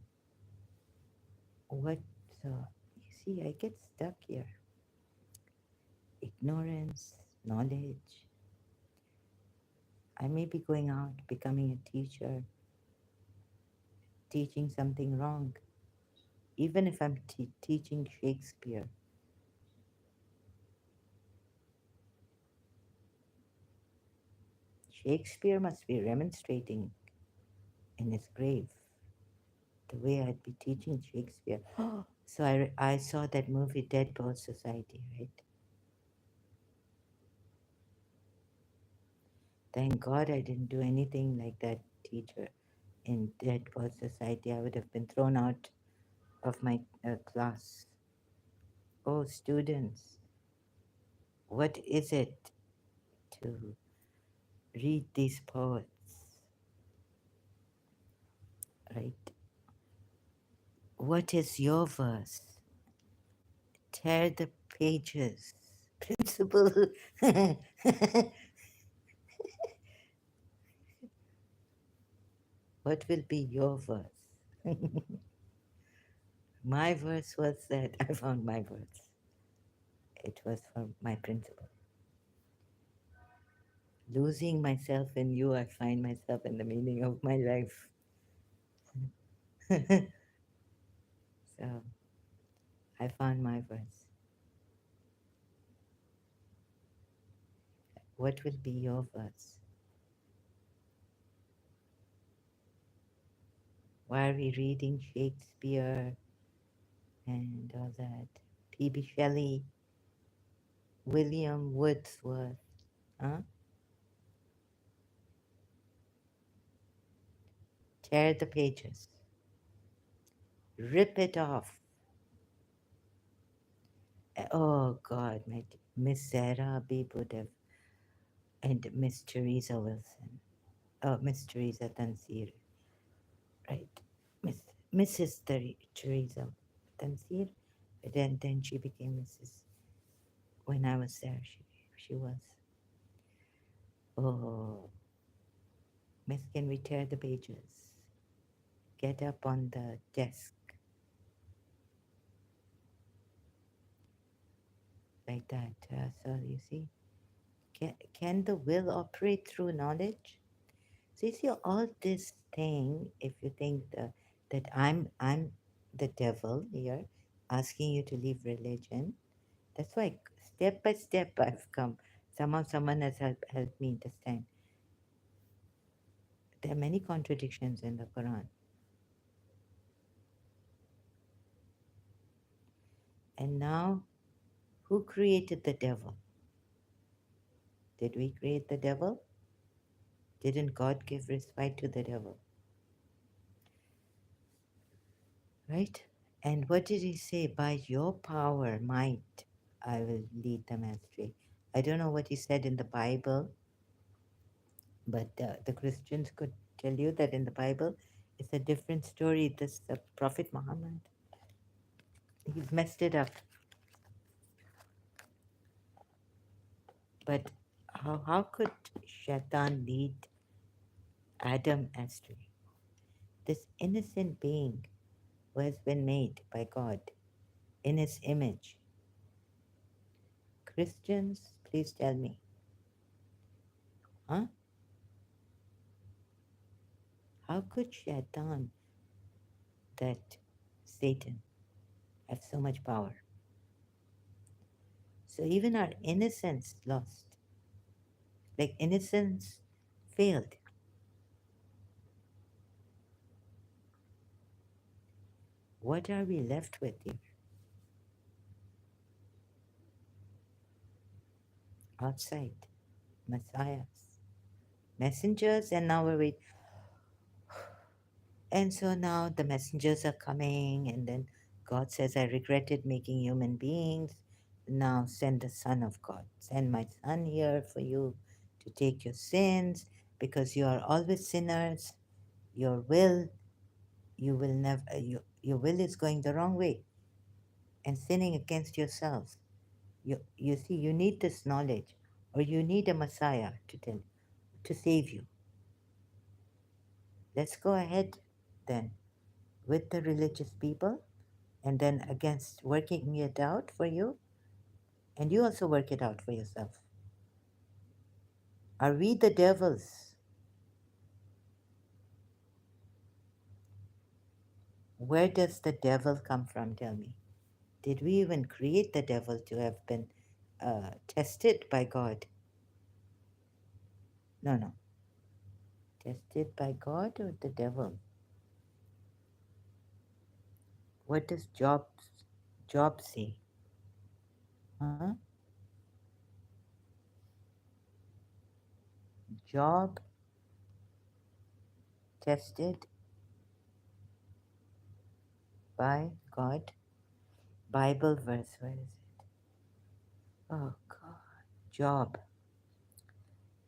what. So, you see, I get stuck here. Ignorance, knowledge. I may be going out, becoming a teacher, teaching something wrong. Even if I'm teaching Shakespeare, Shakespeare must be remonstrating in his grave the way I'd be teaching Shakespeare. So I saw that movie Dead Poets Society, right? Thank God I didn't do anything like that teacher in Dead Poets Society. I would have been thrown out of my class. Oh, students, what is it to read these poets, right? What is your verse? Tear the pages. Principal. What will be your verse? My verse was that I found my verse. It was for my principal. Losing myself in you, I find myself in the meaning of my life. So I found my verse. What will be your verse? Why are we reading Shakespeare and all that? P.B. Shelley, William Wordsworth, huh? Tear the pages. Rip it off. Oh God, my Miss Sarah B. would have, and Miss Teresa Wilson. Oh, Miss Teresa Tansir, right? Miss Mrs. Teresa Tansir. Then she became Mrs. When I was there, she was. Oh, Miss, can we tear the pages? Get up on the desk like that. So you see, can the will operate through knowledge? So you see all this thing, if you think that I'm the devil here, asking you to leave religion, that's why step by step I've come. Somehow someone has helped me this time. There are many contradictions in the Quran. And now, who created the devil? Did we create the devil? Didn't God give respite to the devil? Right? And what did he say? By your power, might, I will lead them astray. I don't know what he said in the Bible, but the Christians could tell you that in the Bible, it's a different story. This Prophet Muhammad, he's messed it up. But how could Shaitan lead Adam astray? This innocent being who has been made by God in his image. Christians, please tell me, huh? How could Shaitan, that Satan, have so much power? So even our innocence lost. Like innocence failed. What are we left with here? Outside, messiahs, messengers, and now we're waiting. And so now the messengers are coming, and then God says, I regretted making human beings. Now send the Son of God. Send my Son here for you to take your sins because you are always sinners. Your will, you will never, your will is going the wrong way and sinning against yourselves. You see, you need this knowledge, or you need a Messiah to tell, to save you. Let's go ahead then with the religious people and then against working it out for you, and you also work it out for yourself. Are we the devils? Where does the devil come from? Tell me. Did we even create the devil to have been tested by God? No, no. Tested by God or the devil? What does Job say? Huh? Job tested by God. Bible verse. Where is it? Oh God. Job.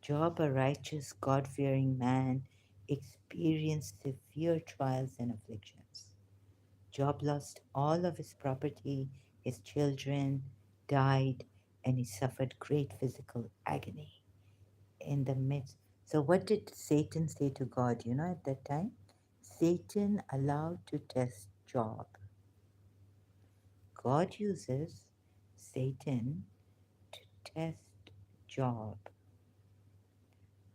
Job, a righteous, God fearing man, experienced severe trials and afflictions. Job lost all of his property, his children died, and he suffered great physical agony in the midst. So, what did Satan say to God, at that time? Satan allowed to test Job. God uses Satan to test Job.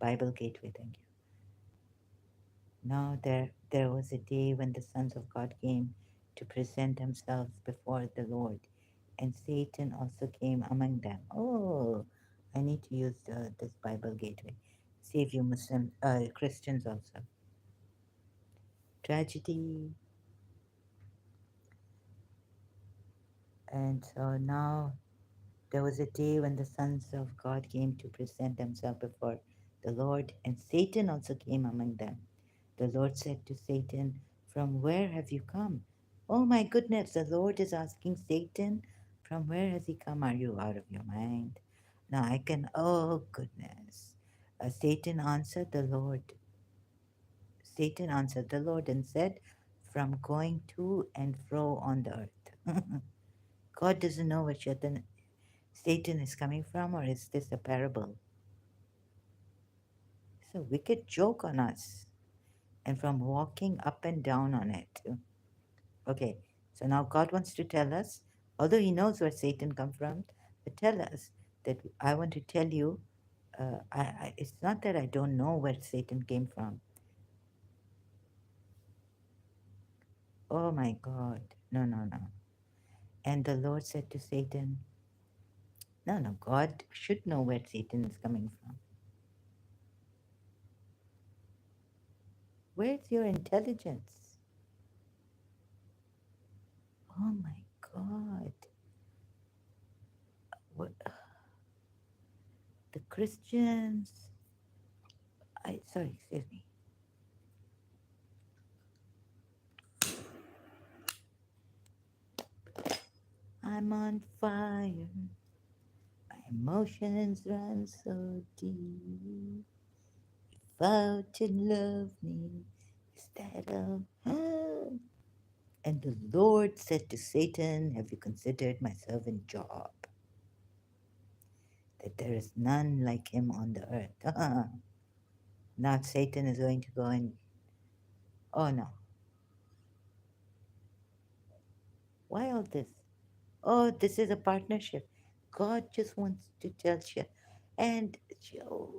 Bible Gateway, thank you. Now there was a day when the sons of God came to present themselves before the Lord, and Satan also came among them. Oh, I need to use this Bible Gateway. Save you Muslim Christians also. Tragedy, and so now there was a day when the sons of God came to present themselves before the Lord, and Satan also came among them. The Lord said to Satan, From where have you come? Oh my goodness, the Lord is asking Satan, From where has he come? Are you out of your mind? Now I can, oh goodness. Satan answered the Lord. Satan answered the Lord and said, From going to and fro on the earth. God doesn't know where Satan is coming from, or is this a parable? It's a wicked joke on us, and from walking up and down on it. Okay, so now God wants to tell us, although He knows where Satan come from, but tell us that I want to tell you. It's not that I don't know where Satan came from. Oh my God, no, no, no. And the Lord said to Satan, No, no, God should know where Satan is coming from. Where's your intelligence? Oh my God. What, the Christians, sorry, excuse me. I'm on fire. My emotions run so deep. Vow to love me instead of her. And the Lord said to Satan, Have you considered my servant Job? that there is none like him on the earth. Now Satan is going to go and, oh no, why all this? Oh, this is a partnership. God just wants to tell you. And, oh,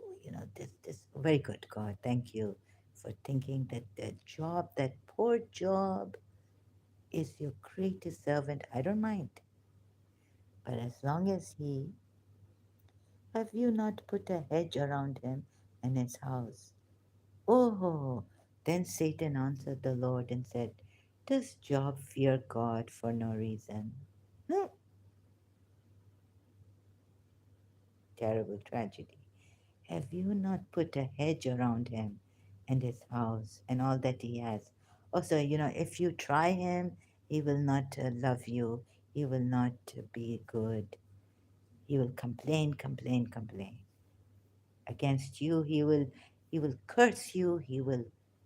this very good, God. Thank you for thinking that the job, that poor job, is your greatest servant. I don't mind. But as long as he, have you not put a hedge around him and his house? Oh, then Satan answered the Lord and said, does Job fear God for no reason? Hmm, terrible tragedy. Have you not put a hedge around him and his house and all that he has? Also, if you try him, he will not love you. He will not be good. He will complain, complain, complain. Against you, he will curse you. He will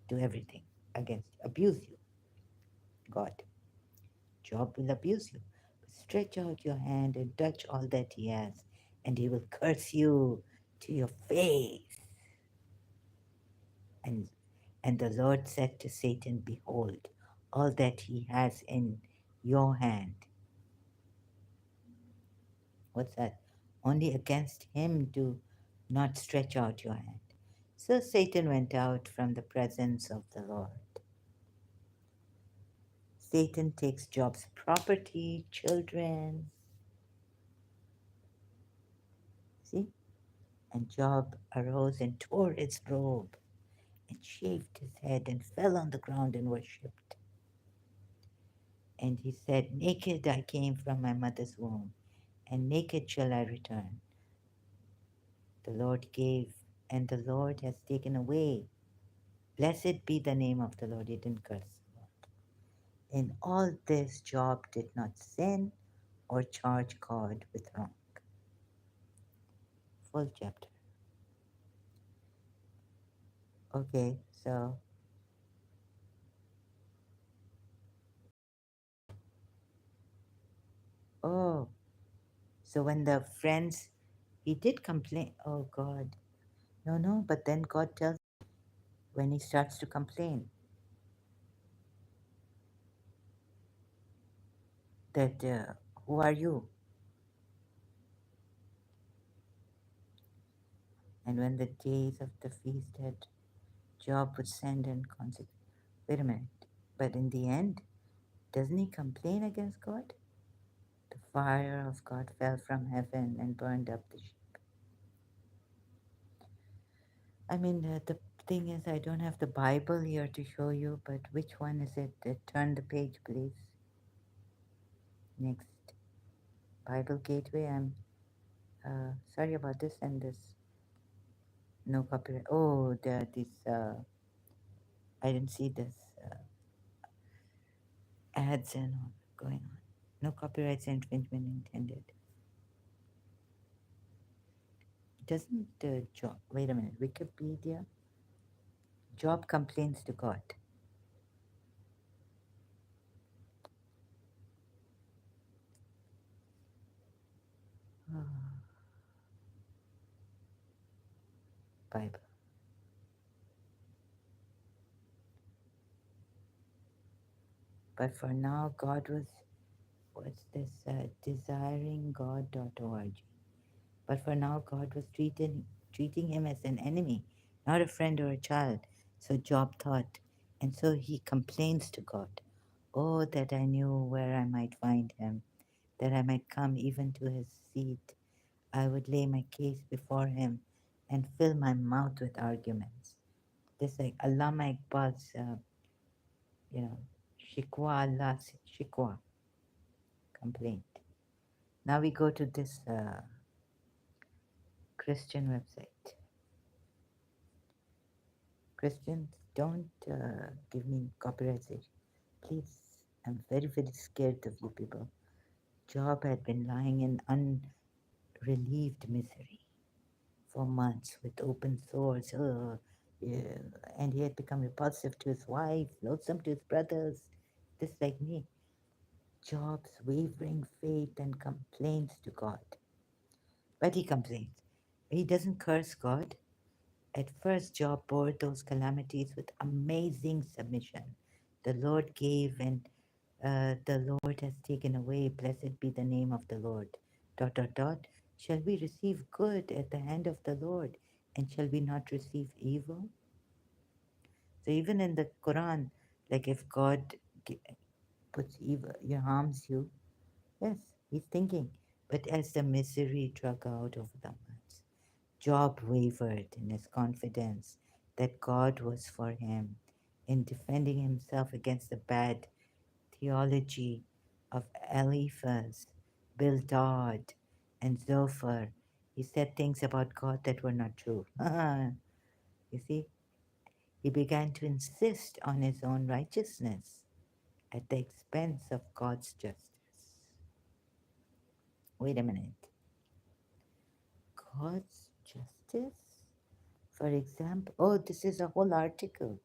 do everything against you, abuse you. God, Job will abuse you. But stretch out your hand and touch all that he has, and he will curse you to your face. And And the Lord said to Satan, behold, all that he has in your hand. What's that? Only against him do not stretch out your hand. So Satan went out from the presence of the Lord. Satan takes Job's property, children. See? And Job arose and tore his robe and shaved his head and fell on the ground and worshipped. And he said, naked I came from my mother's womb, and naked shall I return. The Lord gave, and the Lord has taken away. Blessed be the name of the Lord. He didn't curse the Lord. In all this, Job did not sin or charge God with wrong. Full chapter. Okay, so, oh, so when the friends, he did complain. Oh, God. No, no, but then God tells when he starts to complain that, who are you? And when the days of the feast had, Job would send and consecrate. Wait a minute. But in the end, doesn't he complain against God? The fire of God fell from heaven and burned up the sheep. I mean, the thing is, I don't have the Bible here to show you, but which one is it? Turn the page, please. Next. Bible Gateway. I'm sorry about this and this. No copyright. Oh, there are these. I didn't see this ads and all going on. No copyrights infringement intended. Doesn't Job, wait a minute, Wikipedia, Job complains to God. Ah, Bible. But for now, God was, what's this, desiringgod.org. But for now, God was treating him as an enemy, not a friend or a child. So Job thought, and so he complains to God. Oh, that I knew where I might find him, that I might come even to his seat. I would lay my case before him and fill my mouth with arguments. This like Allama Iqbal's, you know, Shikwa Allah Shikwa complaint. Now we go to this Christian website. Christians, don't give me copyright. Please, I'm very, very scared of you people. Job had been lying in unrelieved misery for months with open sores, yeah, and he had become repulsive to his wife, loathsome to his brothers, just like me. Job's wavering faith and complaints to God. But he complains. He doesn't curse God. At first, Job bore those calamities with amazing submission. The Lord gave, and the Lord has taken away. Blessed be the name of the Lord. Dot, dot, dot. Shall we receive good at the hand of the Lord, and shall we not receive evil? So even in the Quran, like if God puts evil, harms you, yes, he's thinking. But as the misery drug out over the months, Job wavered in his confidence that God was for him in defending himself against the bad theology of Eliphaz, Bildad, and Zophar. He said things about God that were not true. You see, he began to insist on his own righteousness at the expense of God's justice. Wait a minute. God's justice? For example, oh, this is a whole article.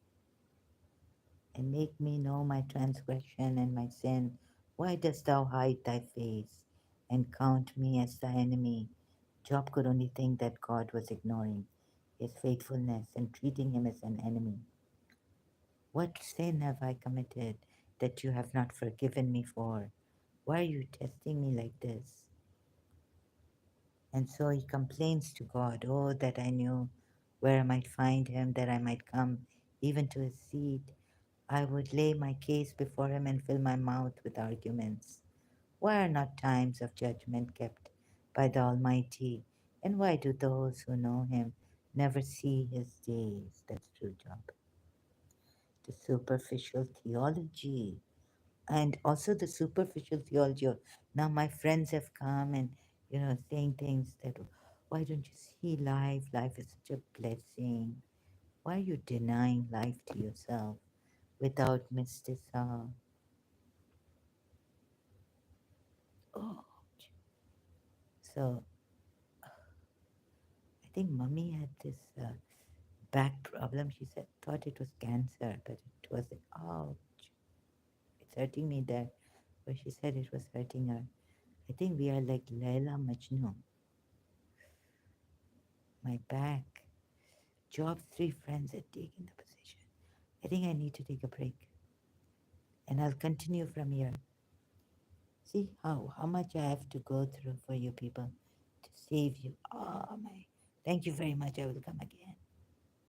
And make me know my transgression and my sin. Why dost thou hide thy face and count me as thy enemy? Job could only think that God was ignoring his faithfulness and treating him as an enemy. What sin have I committed that you have not forgiven me for? Why are you testing me like this? And so he complains to God, oh, that I knew where I might find him, that I might come even to his seat. I would lay my case before him and fill my mouth with arguments. Why are not times of judgment kept by the Almighty? And why do those who know him never see his days? That's true, Job. The superficial theology. And also the superficial theology of now my friends have come and saying things that why don't you see life? Life is such a blessing. Why are you denying life to yourself without mysticism? Oh, so I think mummy had this back problem. She said thought it was cancer, but it wasn't. Ouch! It's hurting me there, but she said it was hurting her. I think we are like Layla Majnun. My back. Job's three friends had taken the position. I think I need to take a break, and I'll continue from here. See how much I have to go through for you people to save you. Oh my! Thank you very much. I will come again.